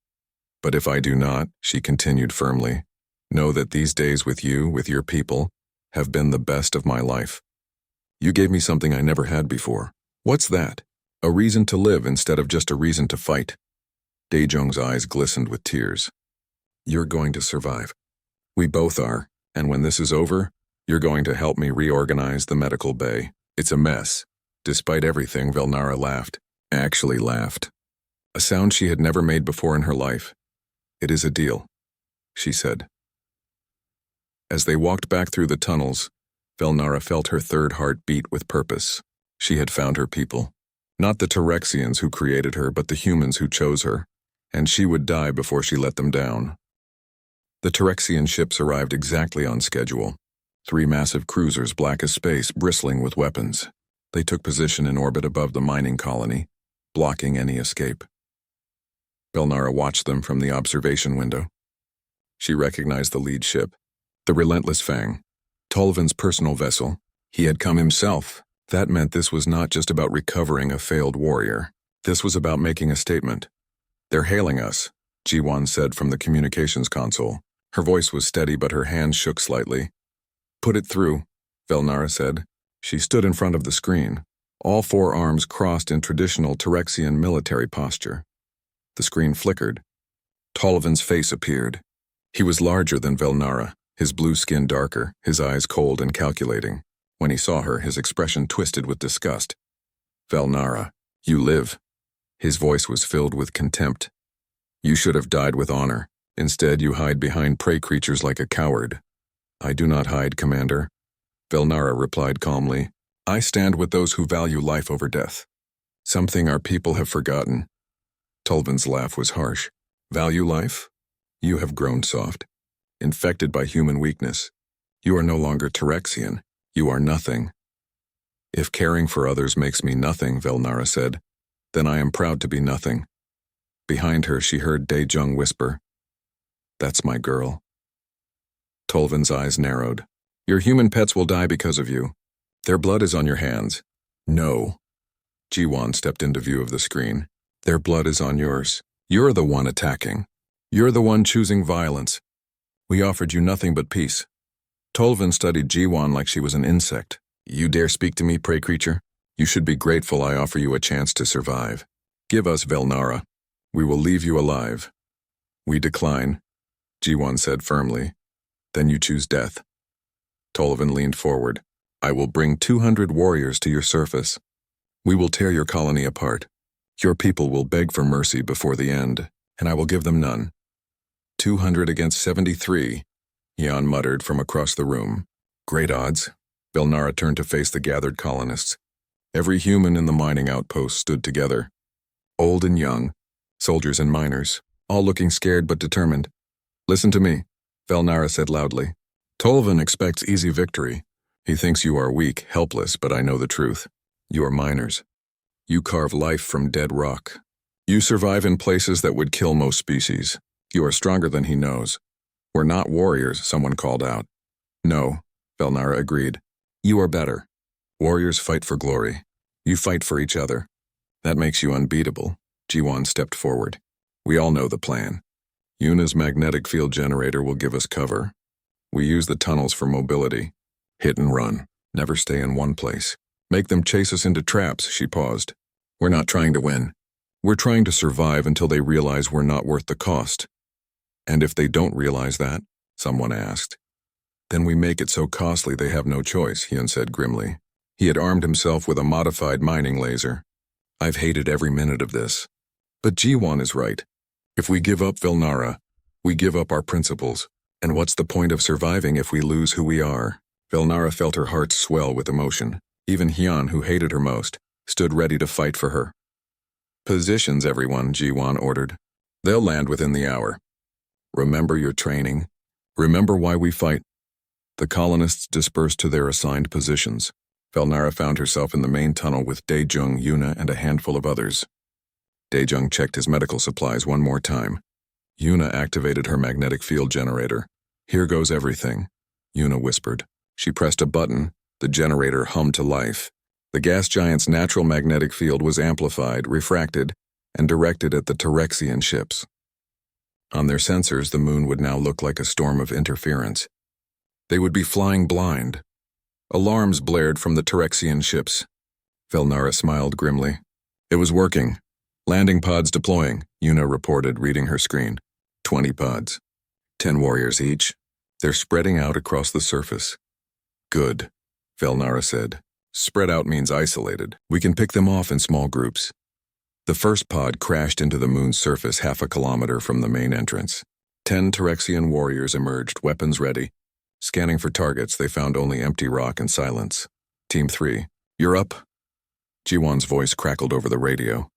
But if I do not, she continued firmly, know that these days with you, with your people, have been the best of my life. You gave me something I never had before. What's that? A reason to live instead of just a reason to fight. Daejung's eyes glistened with tears. You're going to survive. We both are, and when this is over, you're going to help me reorganize the medical bay. It's a mess. Despite everything, Velnara laughed. Actually laughed. A sound she had never made before in her life. It is a deal, she said. As they walked back through the tunnels, Velnara felt her third heart beat with purpose. She had found her people. Not the Tyrexians who created her, but the humans who chose her, and she would die before she let them down. The Tyrexian ships arrived exactly on schedule. 3 massive cruisers, black as space, bristling with weapons. They took position in orbit above the mining colony, blocking any escape. Velnara watched them from the observation window. She recognized the lead ship, the Relentless Fang, Tolvan's personal vessel. He had come himself. That meant this was not just about recovering a failed warrior. This was about making a statement. They're hailing us, Jiwan said from the communications console. Her voice was steady, but her hands shook slightly. Put it through, Velnara said. She stood in front of the screen, all 4 arms crossed in traditional Tyrexian military posture. The screen flickered. Tolvan's face appeared. He was larger than Velnara, his blue skin darker, his eyes cold and calculating. When he saw her, his expression twisted with disgust. Velnara, you live. His voice was filled with contempt. You should have died with honor. Instead, you hide behind prey creatures like a coward. I do not hide, Commander. Velnara replied calmly. I stand with those who value life over death. Something our people have forgotten. Tolvan's laugh was harsh. Value life? You have grown soft. Infected by human weakness. You are no longer Tyrexian. You are nothing. If caring for others makes me nothing, Velnara said, then I am proud to be nothing. Behind her, she heard Daejung whisper, That's my girl. Tolvan's eyes narrowed. Your human pets will die because of you. Their blood is on your hands. No. Jiwan stepped into view of the screen. Their blood is on yours. You're the one attacking. You're the one choosing violence. We offered you nothing but peace. Tolvan studied Jiwan like she was an insect. You dare speak to me, prey creature? You should be grateful I offer you a chance to survive. Give us Velnara. We will leave you alive. We decline, Jiwan said firmly. Then you choose death. Tolvan leaned forward. I will bring 200 warriors to your surface. We will tear your colony apart. Your people will beg for mercy before the end, and I will give them none. 200 against 73, Jan muttered from across the room. Great odds. Velnara turned to face the gathered colonists. Every human in the mining outpost stood together. Old and young, soldiers and miners, all looking scared but determined. Listen to me, Velnara said loudly. Tolvan expects easy victory. He thinks you are weak, helpless, but I know the truth. You are miners. You carve life from dead rock. You survive in places that would kill most species. You are stronger than he knows. We're not warriors, someone called out. No, Velnara agreed. You are better. Warriors fight for glory. You fight for each other. That makes you unbeatable. Jiwan stepped forward. We all know the plan. Yuna's magnetic field generator will give us cover. We use the tunnels for mobility. Hit and run. Never stay in one place. Make them chase us into traps, she paused. We're not trying to win. We're trying to survive until they realize we're not worth the cost. And if they don't realize that, someone asked. Then we make it so costly they have no choice, Hyun said grimly. He had armed himself with a modified mining laser. I've hated every minute of this. But Jiwan is right. If we give up Velnara, we give up our principles. And what's the point of surviving if we lose who we are? Velnara felt her heart swell with emotion. Even Hyun, who hated her most, stood ready to fight for her. Positions, everyone, Jiwan ordered. They'll land within the hour. Remember your training. Remember why we fight. The colonists dispersed to their assigned positions. Velnara found herself in the main tunnel with Daejung, Yuna, and a handful of others. Daejung checked his medical supplies one more time. Yuna activated her magnetic field generator. Here goes everything, Yuna whispered. She pressed a button. The generator hummed to life. The gas giant's natural magnetic field was amplified, refracted, and directed at the Tyrexian ships. On their sensors, the moon would now look like a storm of interference. They would be flying blind. Alarms blared from the Tyrexian ships. Velnara smiled grimly. It was working. Landing pods deploying, Yuna reported, reading her screen. 20 pods. 10 warriors each. They're spreading out across the surface. Good, Velnara said. Spread out means isolated. We can pick them off in small groups. The first pod crashed into the moon's surface half a kilometer from the main entrance. 10 Tyrexian warriors emerged, weapons ready. Scanning for targets, they found only empty rock and silence. Team 3, you're up? Jiwon's voice crackled over the radio.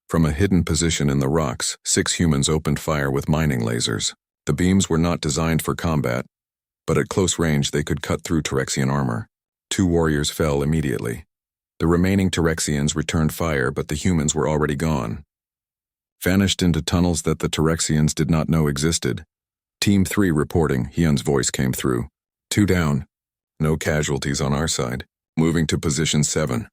From a hidden position in the rocks, 6 humans opened fire with mining lasers. The beams were not designed for combat, but at close range they could cut through Tyrexian armor. 2 warriors fell immediately. The remaining Tyrexians returned fire, but the humans were already gone. Vanished into tunnels that the Tyrexians did not know existed. Team 3 reporting, Hyun's voice came through. 2 down. No casualties on our side. Moving to position 7.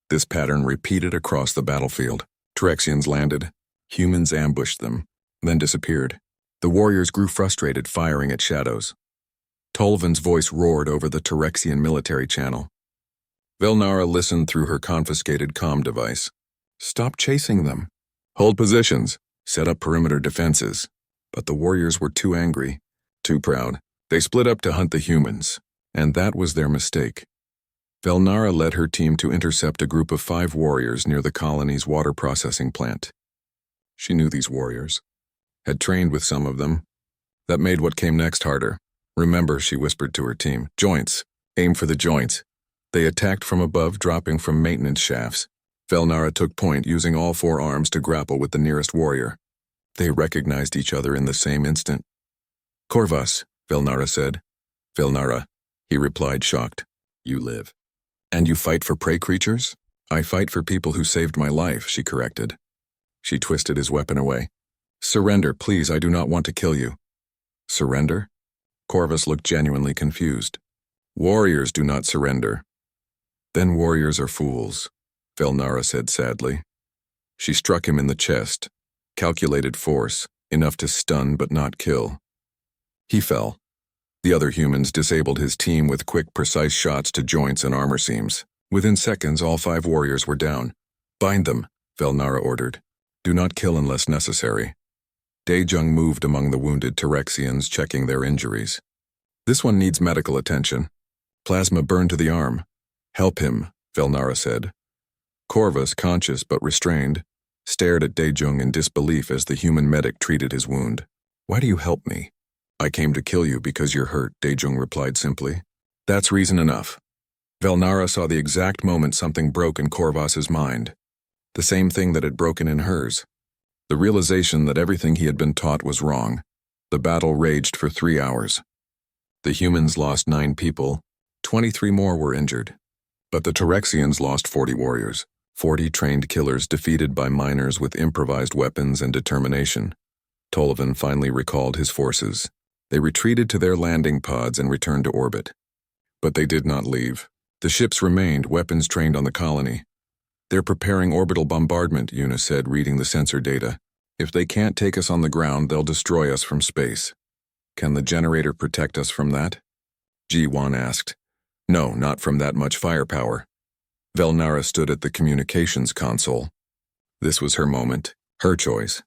This pattern repeated across the battlefield. Tyrexians landed. Humans ambushed them, then disappeared. The warriors grew frustrated, firing at shadows. Tolvan's voice roared over the Tyrexian military channel. Velnara listened through her confiscated comm device. Stop chasing them. Hold positions. Set up perimeter defenses. But the warriors were too angry, too proud. They split up to hunt the humans, and that was their mistake. Velnara led her team to intercept a group of 5 warriors near the colony's water processing plant. She knew these warriors, had trained with some of them. That made what came next harder. Remember, she whispered to her team, joints. Aim for the joints. They attacked from above, dropping from maintenance shafts. Velnara took point, using all 4 arms to grapple with the nearest warrior. They recognized each other in the same instant. Corvus, Velnara said. Velnara, he replied, shocked. You live. And you fight for prey creatures? I fight for people who saved my life, she corrected. She twisted his weapon away. Surrender, please, I do not want to kill you. Surrender? Corvus looked genuinely confused. Warriors do not surrender. Then warriors are fools, Velnara said sadly. She struck him in the chest. Calculated force, enough to stun but not kill. He fell. The other humans disabled his team with quick, precise shots to joints and armor seams. Within seconds, all 5 warriors were down. Bind them, Velnara ordered. Do not kill unless necessary. Daejung moved among the wounded Tyrexians, checking their injuries. This one needs medical attention. Plasma burned to the arm. Help him, Velnara said. Corvus, conscious but restrained, stared at Daejung in disbelief as the human medic treated his wound. Why do you help me? I came to kill you because you're hurt, Daejung replied simply. That's reason enough. Velnara saw the exact moment something broke in Corvus's mind. The same thing that had broken in hers. The realization that everything he had been taught was wrong. The battle raged for 3 hours. The humans lost 9 people. 23 more were injured. But the Tyrexians lost 40 warriors. 40 trained killers defeated by miners with improvised weapons and determination. Tolvan finally recalled his forces. They retreated to their landing pods and returned to orbit. But they did not leave. The ships remained, weapons trained on the colony. They're preparing orbital bombardment, Yuna said, reading the sensor data. If they can't take us on the ground, they'll destroy us from space. Can the generator protect us from that? Jiwon asked. No, not from that much firepower. Velnara stood at the communications console. This was her moment, her choice.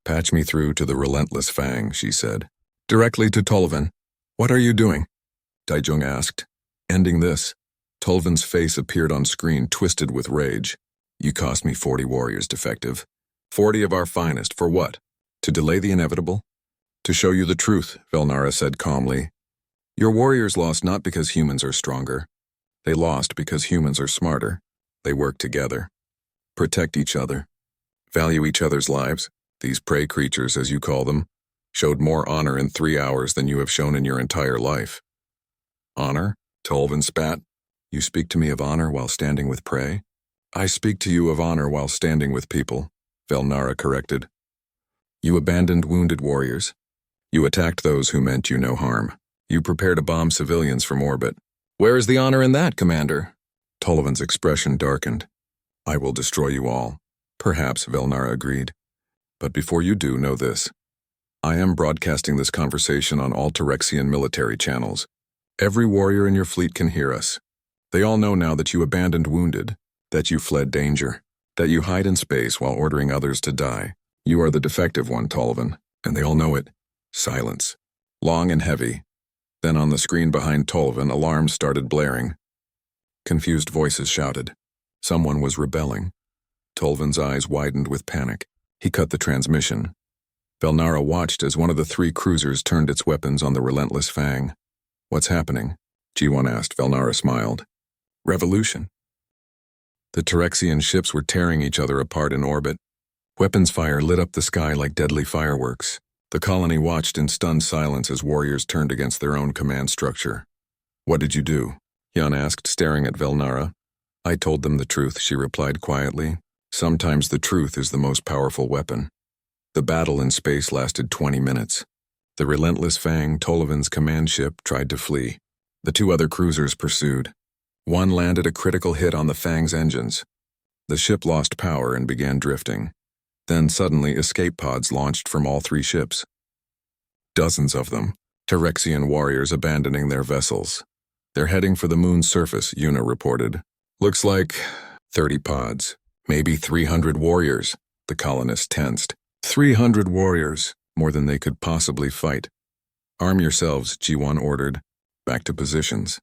Patch me through to the relentless Fang, she said. Directly to Tolvan. What are you doing? Daejung asked. Ending this. Tolvan's face appeared on screen, twisted with rage. You cost me 40 warriors, defective. 40 of our finest, for what? To delay the inevitable? To show you the truth, Velnara said calmly. Your warriors lost not because humans are stronger. They lost because humans are smarter. They work together. Protect each other. Value each other's lives, these prey creatures as you call them. showed more honor in 3 hours than you have shown in your entire life. Honor? Tolvin spat. You speak to me of honor while standing with prey? I speak to you of honor while standing with people, Velnara corrected. You abandoned wounded warriors. You attacked those who meant you no harm. You prepared to bomb civilians from orbit. Where is the honor in that, Commander? Tollivan's expression darkened. I will destroy you all. Perhaps, Velnara agreed. But before you do, know this. I am broadcasting this conversation on all Tyrexian military channels. Every warrior in your fleet can hear us. They all know now that you abandoned wounded, that you fled danger, that you hide in space while ordering others to die. You are the defective one, Tollivan, and they all know it. Silence. Long and heavy. Then on the screen behind Tollivan, alarms started blaring. Confused voices shouted. Someone was rebelling. Tollivan's eyes widened with panic. He cut the transmission. Velnara watched as one of the 3 cruisers turned its weapons on the relentless Fang. What's happening? G1 asked. Velnara smiled. Revolution. The Tyrexian ships were tearing each other apart in orbit. Weapons fire lit up the sky like deadly fireworks. The colony watched in stunned silence as warriors turned against their own command structure. What did you do? Jan asked, staring at Velnara. I told them the truth, she replied quietly. Sometimes the truth is the most powerful weapon. The battle in space lasted 20 minutes. The relentless Fang, Tollivan's command ship, tried to flee. The 2 other cruisers pursued. One landed a critical hit on the Fang's engines. The ship lost power and began drifting. Then suddenly escape pods launched from all 3 ships. Dozens of them, Tyrexian warriors abandoning their vessels. They're heading for the moon's surface, Yuna reported. Looks like 30 pods, maybe 300 warriors. The colonists tensed. 300 warriors, more than they could possibly fight. Arm yourselves, G1 ordered. Back to positions.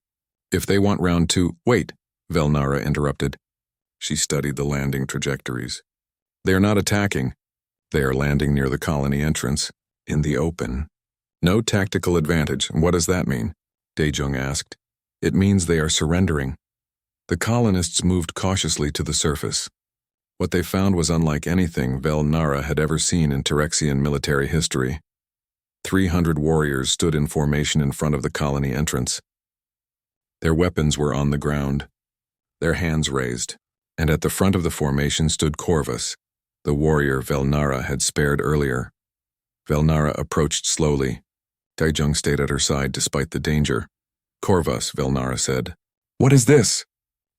If they want round 2, wait, Velnara interrupted. She studied the landing trajectories. They are not attacking. They are landing near the colony entrance, in the open. No tactical advantage. What does that mean? Daejung asked. It means they are surrendering. The colonists moved cautiously to the surface. What they found was unlike anything Velnara had ever seen in Tyrexian military history. 300 warriors stood in formation in front of the colony entrance. Their weapons were on the ground, their hands raised, and at the front of the formation stood Corvus, the warrior Velnara had spared earlier. Velnara approached slowly. Daejung stayed at her side despite the danger. Corvus, Velnara said. What is this?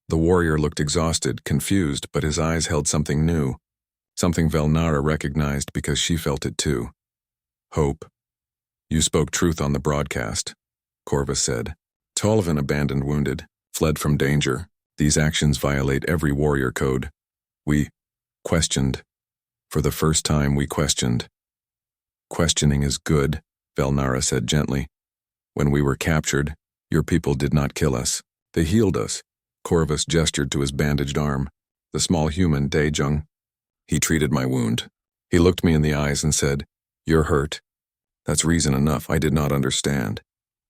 The warrior looked exhausted, confused, but his eyes held something new. Something Velnara recognized because she felt it too. Hope. You spoke truth on the broadcast, Corvus said. Tollivan abandoned wounded, fled from danger. These actions violate every warrior code. We questioned. For the first time, we questioned. Questioning is good, Velnara said gently. When we were captured, your people did not kill us. They healed us. Corvus gestured to his bandaged arm. The small human, Daejung. He treated my wound. He looked me in the eyes and said, You're hurt. That's reason enough. I did not understand.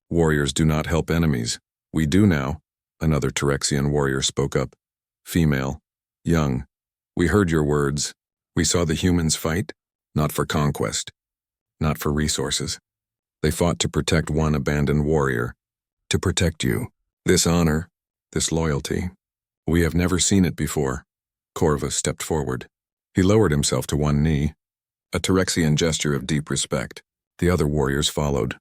Warriors do not help enemies. We do now. Another Tyrexian warrior spoke up. Female. Young. We heard your words. We saw the humans fight, not for conquest, not for resources. They fought to protect one abandoned warrior, to protect you. This honor, this loyalty. We have never seen it before. Corvus stepped forward. He lowered himself to one knee, a Tyrexian gesture of deep respect. The other warriors followed.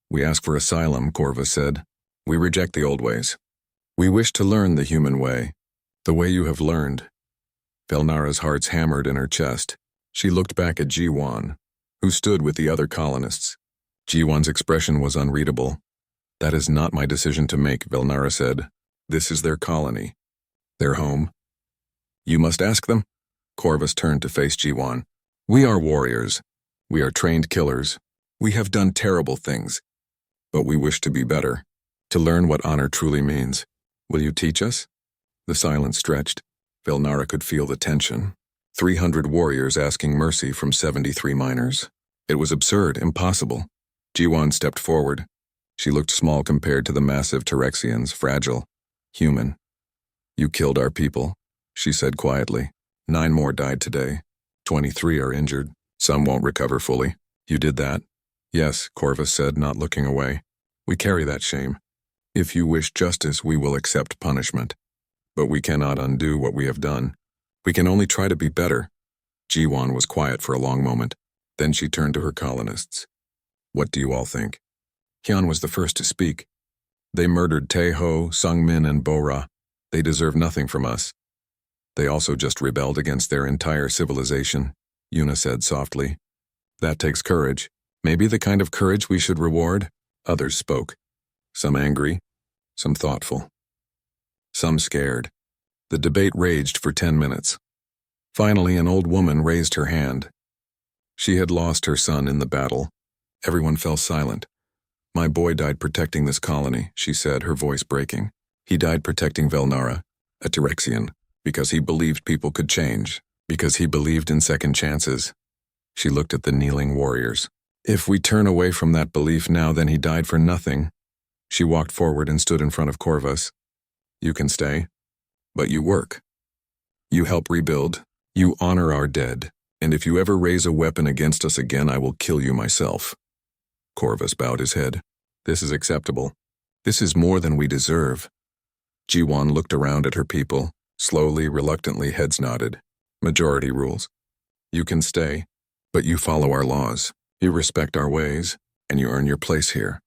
We ask for asylum, Corvus said. We reject the old ways. We wish to learn the human way, the way you have learned. Velnara's hearts hammered in her chest. She looked back at G1, who stood with the other colonists. G1's expression was unreadable. That is not my decision to make, Velnara said. This is their colony, their home. You must ask them? Corvus turned to face G1. We are warriors. We are trained killers. We have done terrible things. But we wish to be better, to learn what honor truly means. Will you teach us? The silence stretched. Velnara could feel the tension. 300 warriors asking mercy from 73 miners. It was absurd, impossible. G1 stepped forward. She looked small compared to the massive Tyrexians, fragile, human. You killed our people, she said quietly. 9 more died today. 23 are injured. Some won't recover fully. You did that. Yes, Corvus said, not looking away. We carry that shame. If you wish justice, we will accept punishment. But we cannot undo what we have done. We can only try to be better. Jiwan was quiet for a long moment. Then she turned to her colonists. What do you all think? Hyun was the first to speak. They murdered Tae-ho, Sung-min, and Bo-ra. They deserve nothing from us. They also just rebelled against their entire civilization, Yuna said softly. That takes courage. Maybe the kind of courage we should reward? Others spoke. Some angry, some thoughtful, some scared. The debate raged for 10 minutes. Finally, an old woman raised her hand. She had lost her son in the battle. Everyone fell silent. My boy died protecting this colony, she said, her voice breaking. He died protecting Velnara, a Tyrexian, because he believed people could change, because he believed in second chances. She looked at the kneeling warriors. If we turn away from that belief now, then he died for nothing. She walked forward and stood in front of Corvus. You can stay, but you work. You help rebuild. You honor our dead. And if you ever raise a weapon against us again, I will kill you myself. Corvus bowed his head. This is acceptable. This is more than we deserve. Jiwan looked around at her people. Slowly, reluctantly, heads nodded. Majority rules. You can stay, but you follow our laws. You respect our ways, and you earn your place here.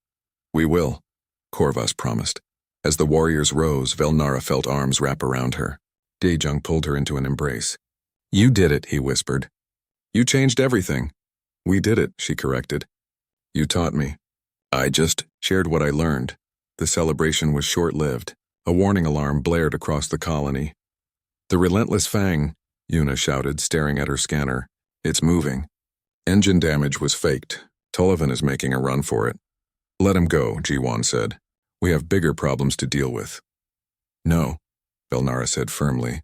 We will, Corvus promised. As the warriors rose, Velnara felt arms wrap around her. Daejung pulled her into an embrace. You did it, he whispered. You changed everything. We did it, she corrected. You taught me. I just shared what I learned. The celebration was short-lived. A warning alarm blared across the colony. The relentless Fang, Yuna shouted, staring at her scanner. It's moving. Engine damage was faked. Tullivan is making a run for it. Let him go, Jiwan said. We have bigger problems to deal with. No, Velnara said firmly.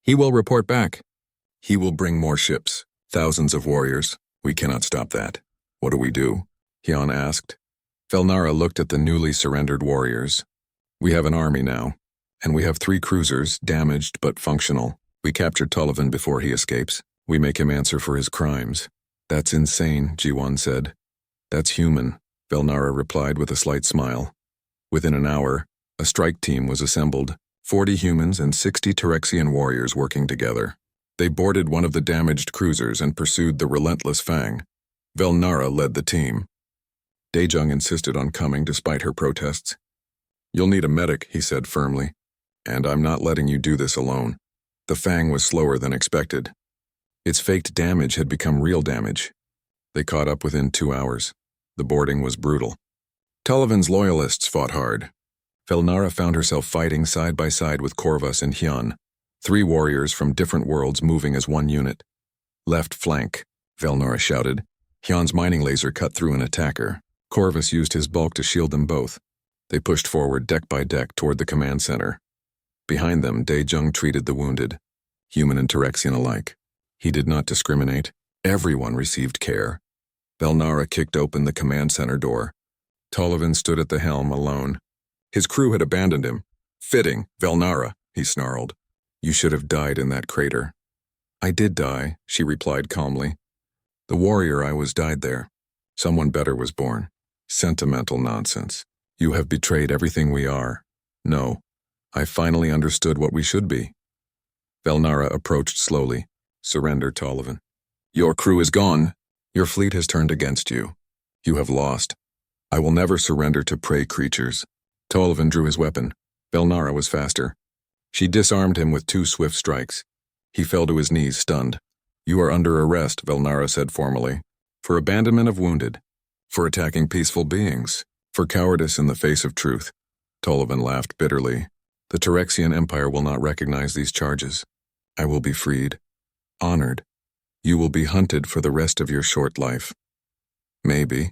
He will report back. He will bring more ships, thousands of warriors. We cannot stop that. What do we do? Hyun asked. Velnara looked at the newly surrendered warriors. We have an army now, and we have 3 cruisers, damaged but functional. We capture Tullivan before he escapes. We make him answer for his crimes. That's insane, Jiwan said. That's human, Velnara replied with a slight smile. Within an hour, a strike team was assembled, 40 humans and 60 Tyrexian warriors working together. They boarded one of the damaged cruisers and pursued the relentless Fang. Velnara led the team. Daejung insisted on coming despite her protests. You'll need a medic, he said firmly. And I'm not letting you do this alone. The Fang was slower than expected. Its faked damage had become real damage. They caught up within 2 hours. The boarding was brutal. Tullivan's loyalists fought hard. Velnara found herself fighting side by side with Corvus and Hyun, 3 warriors from different worlds moving as one unit. Left flank, Velnara shouted. Hyun's mining laser cut through an attacker. Corvus used his bulk to shield them both. They pushed forward deck by deck toward the command center. Behind them, Daejung treated the wounded, human and Tyrexian alike. He did not discriminate. Everyone received care. Velnara kicked open the command center door. Tullivan stood at the helm alone. His crew had abandoned him. Fitting, Velnara, he snarled. You should have died in that crater. I did die, she replied calmly. The warrior I was died there. Someone better was born. Sentimental nonsense. You have betrayed everything we are. No, I finally understood what we should be. Velnara approached slowly. Surrender, Tullivan. Your crew is gone. Your fleet has turned against you. You have lost. I will never surrender to prey creatures. Tullivan drew his weapon. Velnara was faster. She disarmed him with 2 swift strikes. He fell to his knees, stunned. You are under arrest, Velnara said formally. For abandonment of wounded. For attacking peaceful beings. For cowardice in the face of truth. Tullivan laughed bitterly. The Tyrexian Empire will not recognize these charges. I will be freed. Honored. You will be hunted for the rest of your short life. Maybe,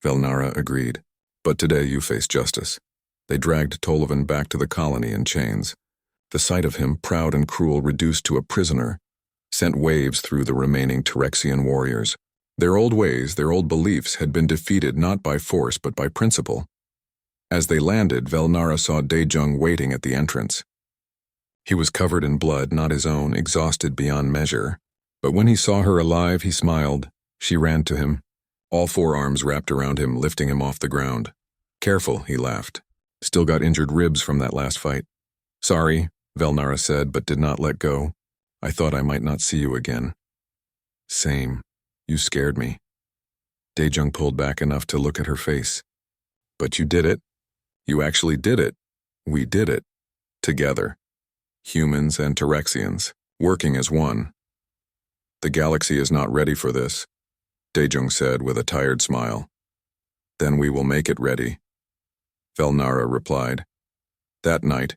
Velnara agreed. But today you face justice. They dragged Tullivan back to the colony in chains. The sight of him, proud and cruel, reduced to a prisoner, sent waves through the remaining Tyrexian warriors. Their old ways, their old beliefs had been defeated not by force but by principle. As they landed, Velnara saw Daejung waiting at the entrance. He was covered in blood, not his own, exhausted beyond measure. But when he saw her alive, he smiled. She ran to him. all four arms wrapped around him, lifting him off the ground. Careful, he laughed. Still got injured ribs from that last fight. Sorry, Velnara said, but did not let go. I thought I might not see you again. Same. You scared me. Daejung pulled back enough to look at her face. But you did it. You actually did it. We did it. Together. Humans and Tyrexians, working as one. The galaxy is not ready for this, Daejung said with a tired smile. Then we will make it ready. Velnara replied. That night,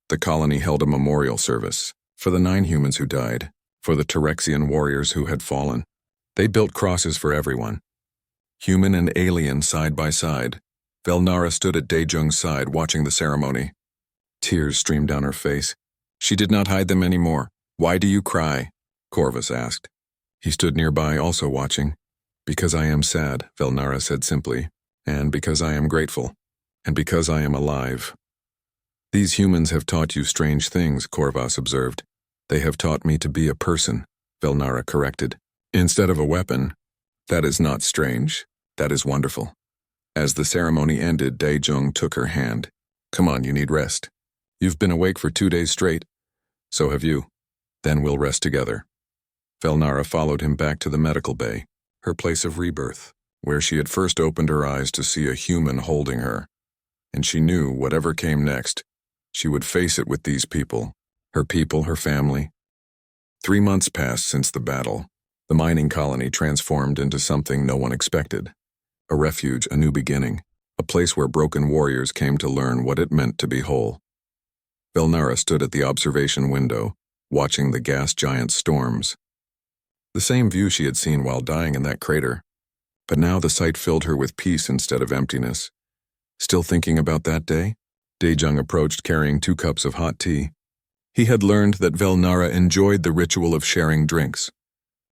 the colony held a memorial service for the 9 humans who died, for the Tyrexian warriors who had fallen. They built crosses for everyone. Human and alien side by side. Velnara stood at Daejung's side watching the ceremony. Tears streamed down her face. She did not hide them anymore. Why do you cry? Corvus asked. He stood nearby also watching. Because I am sad, Velnara said simply, and because I am grateful, and because I am alive. These humans have taught you strange things, Corvus observed. They have taught me to be a person, Velnara corrected. Instead of a weapon. That is not strange. That is wonderful. As the ceremony ended, Daejung took her hand. Come on, you need rest. You've been awake for 2 days straight. So have you. Then we'll rest together. Velnara followed him back to the medical bay, her place of rebirth, where she had first opened her eyes to see a human holding her. And she knew whatever came next, she would face it with these people, her family. 3 months passed since the battle. The mining colony transformed into something no one expected. A refuge, a new beginning, a place where broken warriors came to learn what it meant to be whole. Velnara stood at the observation window, watching the gas giant storms. The same view she had seen while dying in that crater. But now the sight filled her with peace instead of emptiness. Still thinking about that day? Daejung approached carrying 2 cups of hot tea. He had learned that Velnara enjoyed the ritual of sharing drinks.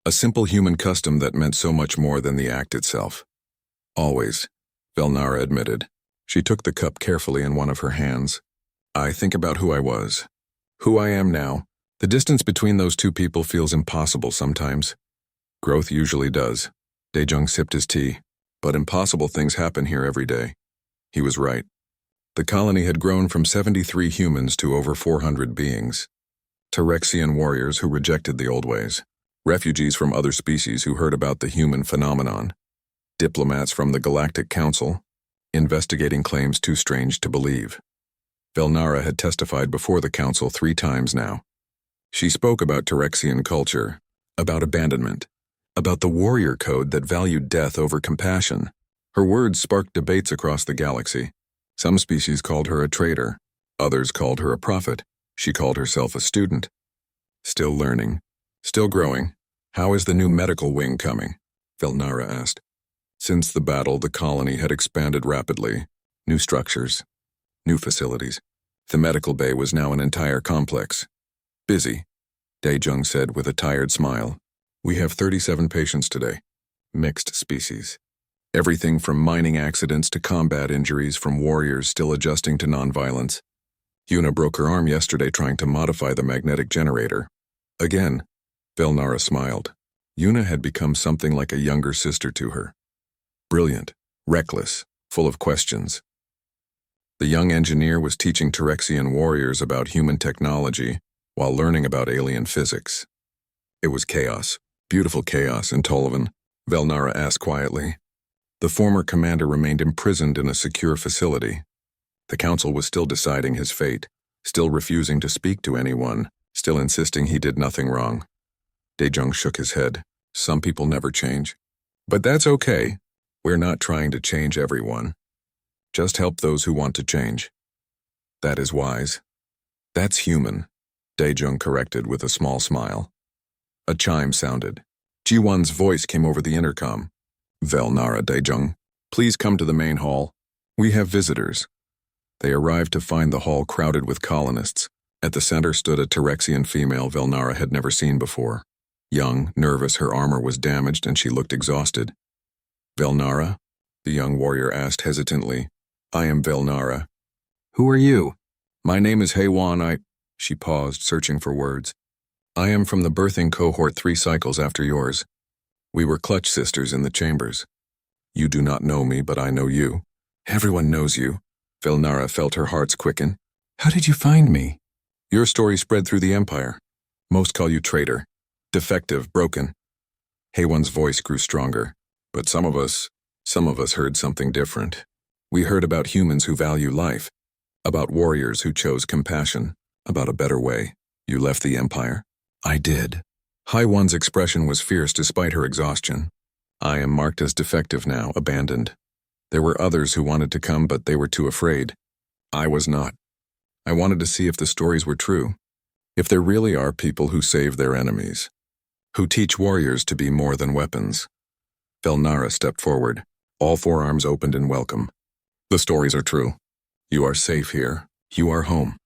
A simple human custom that meant so much more than the act itself. Always, Velnara admitted. She took the cup carefully in one of her hands. I think about who I was. Who I am now. The distance between those 2 people feels impossible sometimes. Growth usually does. Daejung sipped his tea. But impossible things happen here every day. He was right. The colony had grown from 73 humans to over 400 beings. Tyrexian warriors who rejected the old ways. Refugees from other species who heard about the human phenomenon. Diplomats from the Galactic Council, investigating claims too strange to believe. Velnara had testified before the council 3 times now. She spoke about Tyrexian culture, about abandonment, about the warrior code that valued death over compassion. Her words sparked debates across the galaxy. Some species called her a traitor, others called her a prophet. She called herself a student. Still learning, still growing. How is the new medical wing coming? Velnara asked. Since the battle, the colony had expanded rapidly. New structures, new facilities. The medical bay was now an entire complex. Busy, Daejung said with a tired smile. We have 37 patients today. Mixed species. Everything from mining accidents to combat injuries from warriors still adjusting to nonviolence. Yuna broke her arm yesterday trying to modify the magnetic generator. Again, Velnara smiled. Yuna had become something like a younger sister to her. Brilliant, reckless, full of questions. The young engineer was teaching Tyrexian warriors about human technology while learning about alien physics. It was chaos, beautiful chaos in Tollivan, Velnara asked quietly. The former commander remained imprisoned in a secure facility. The council was still deciding his fate, still refusing to speak to anyone, still insisting he did nothing wrong. Daejung shook his head. Some people never change. But that's okay. We're not trying to change everyone. Just help those who want to change. That is wise. That's human, Daejung corrected with a small smile. A chime sounded. Jiwon's voice came over the intercom. Velnara, Daejung, please come to the main hall. We have visitors. They arrived to find the hall crowded with colonists. At the center stood a Tyrexian female Velnara had never seen before. Young, nervous, her armor was damaged and she looked exhausted. Velnara? The young warrior asked hesitantly. I am Velnara. Who are you? My name is Heywan. She paused, searching for words. I am from the birthing cohort 3 cycles after yours. We were clutch sisters in the chambers. You do not know me, but I know you. Everyone knows you. Velnara felt her hearts quicken. How did you find me? Your story spread through the Empire. Most call you traitor, defective, broken. Haywan's voice grew stronger. But some of us heard something different. We heard about humans who value life, about warriors who chose compassion, about a better way. You left the Empire? I did. Haywan's expression was fierce despite her exhaustion. I am marked as defective now, abandoned. There were others who wanted to come, but they were too afraid. I was not. I wanted to see if the stories were true, if there really are people who save their enemies, who teach warriors to be more than weapons. Velnara stepped forward, all four arms opened in welcome. The stories are true. You are safe here. You are home.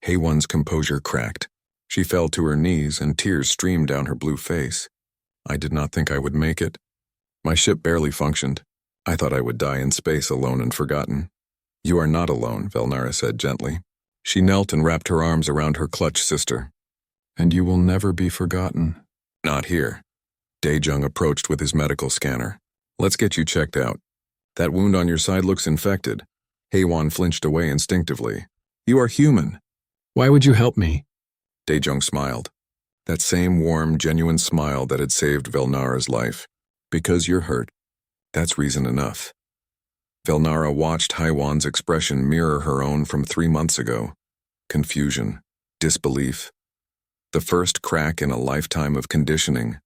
Haywan's composure cracked. She fell to her knees and tears streamed down her blue face. I did not think I would make it. My ship barely functioned. I thought I would die in space alone and forgotten. You are not alone, Velnara said gently. She knelt and wrapped her arms around her clutched sister. And you will never be forgotten. Not here. Daejung approached with his medical scanner. Let's get you checked out. That wound on your side looks infected. Haywan flinched away instinctively. You are human. Why would you help me? Daejung smiled. That same warm, genuine smile that had saved Velnara's life. Because you're hurt. That's reason enough. Velnara watched Haywan's expression mirror her own from 3 months ago. Confusion, disbelief. The first crack in a lifetime of conditioning.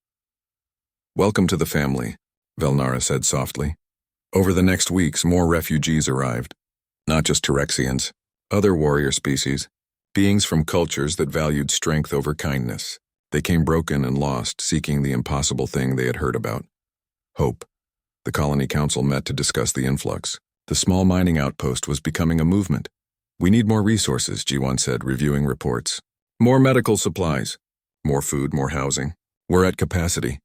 Welcome to the family, Velnara said softly. Over the next weeks, more refugees arrived. Not just Tyrexians, other warrior species, beings from cultures that valued strength over kindness. They came broken and lost, seeking the impossible thing they had heard about. Hope. The colony council met to discuss the influx. The small mining outpost was becoming a movement. We need more resources, Jiwon said, reviewing reports. More medical supplies. More food, more housing. We're at capacity.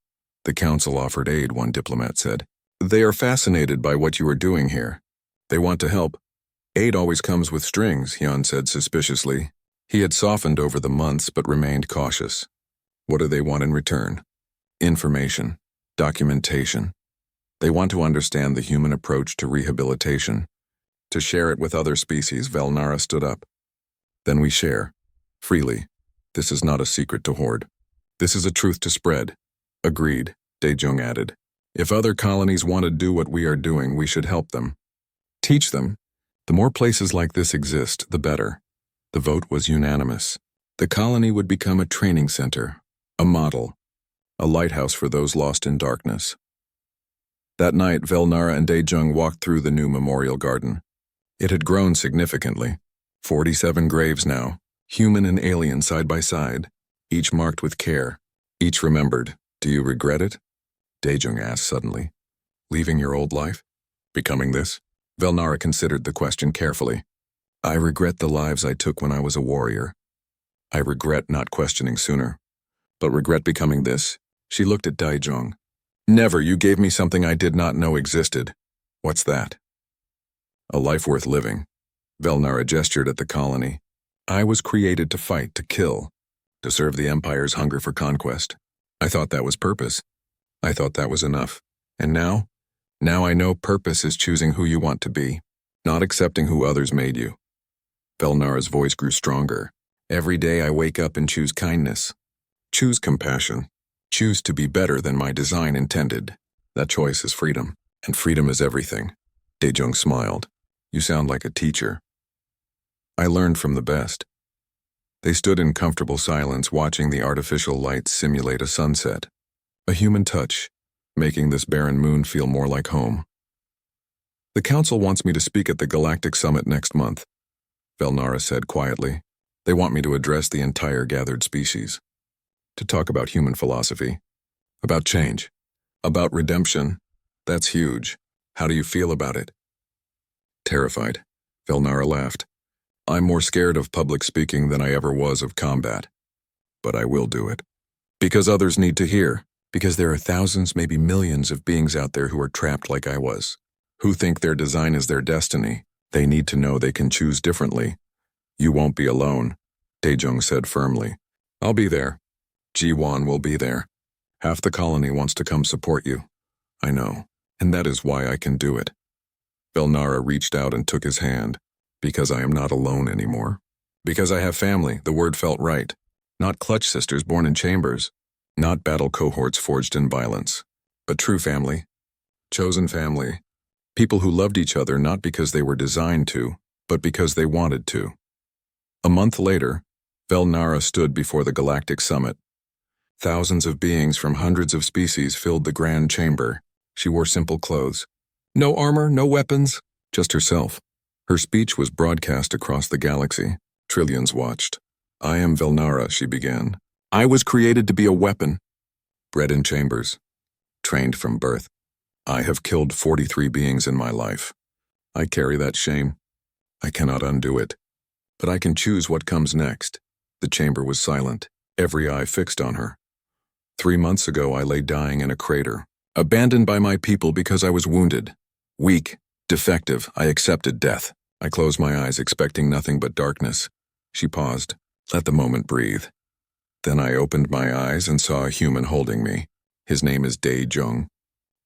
The council offered aid, one diplomat said. They are fascinated by what you are doing here. They want to help. Aid always comes with strings, Hyun said suspiciously. He had softened over the months but remained cautious. What do they want in return? Information. Documentation. They want to understand the human approach to rehabilitation. To share it with other species, Velnara stood up. Then we share. Freely. This is not a secret to hoard. This is a truth to spread. Agreed, Daejung added. If other colonies want to do what we are doing, we should help them. Teach them. The more places like this exist, the better. The vote was unanimous. The colony would become a training center, a model, a lighthouse for those lost in darkness. That night, Velnara and Daejung walked through the new memorial garden. It had grown significantly. 47 graves now, human and alien side by side, each marked with care, each remembered. Do you regret it? Daejung asked suddenly. Leaving your old life? Becoming this? Velnara considered the question carefully. I regret the lives I took when I was a warrior. I regret not questioning sooner. But regret becoming this? She looked at Daejung. Never, you gave me something I did not know existed. What's that? A life worth living. Velnara gestured at the colony. I was created to fight, to kill, to serve the Empire's hunger for conquest. I thought that was purpose. I thought that was enough. And now? Now I know purpose is choosing who you want to be, not accepting who others made you. Velnara's voice grew stronger. Every day I wake up and choose kindness. Choose compassion. Choose to be better than my design intended. That choice is freedom, and freedom is everything. Daejung smiled. You sound like a teacher. I learned from the best. They stood in comfortable silence watching the artificial lights simulate a sunset. A human touch, making this barren moon feel more like home. The council wants me to speak at the Galactic Summit next month, Velnara said quietly. They want me to address the entire gathered species. To talk about human philosophy, about change, about redemption. That's huge. How do you feel about it? Terrified, Velnara laughed. I'm more scared of public speaking than I ever was of combat. But I will do it. Because others need to hear. Because there are thousands, maybe millions of beings out there who are trapped like I was. Who think their design is their destiny. They need to know they can choose differently. You won't be alone, Daejung said firmly. I'll be there. Jiwon will be there. Half the colony wants to come support you. I know. And that is why I can do it. Velnara reached out and took his hand. Because I am not alone anymore. Because I have family, the word felt right. Not clutch sisters born in chambers. Not battle cohorts forged in violence. But true family. Chosen family. People who loved each other not because they were designed to, but because they wanted to. A month later, Velnara stood before the Galactic Summit. Thousands of beings from hundreds of species filled the grand chamber. She wore simple clothes. No armor, no weapons, just herself. Her speech was broadcast across the galaxy. Trillions watched. I am Velnara, she began. I was created to be a weapon. Bred in chambers. Trained from birth. I have killed 43 beings in my life. I carry that shame. I cannot undo it. But I can choose what comes next. The chamber was silent, every eye fixed on her. 3 months ago I lay dying in a crater, abandoned by my people because I was wounded. Weak, defective, I accepted death. I closed my eyes expecting nothing but darkness. She paused. Let the moment breathe. Then I opened my eyes and saw a human holding me. His name is Dae-jung.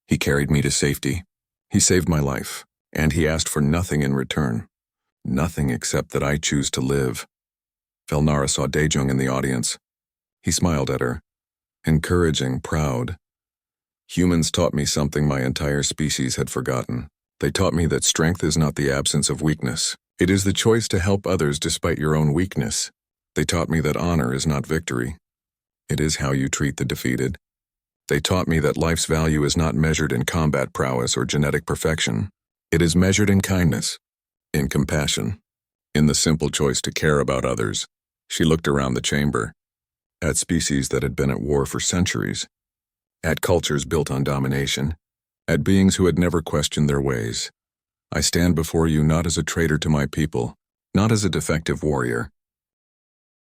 He carried me to safety. He saved my life, and he asked for nothing in return. Nothing except that I choose to live. Velnara saw Dae-jung in the audience. He smiled at her. Encouraging, proud. Humans taught me something my entire species had forgotten. They taught me that strength is not the absence of weakness. It is the choice to help others despite your own weakness. They taught me that honor is not victory. It is how you treat the defeated. They taught me that life's value is not measured in combat prowess or genetic perfection. It is measured in kindness, in compassion, in the simple choice to care about others. She looked around the chamber, at species that had been at war for centuries, at cultures built on domination, at beings who had never questioned their ways. I stand before you not as a traitor to my people, not as a defective warrior,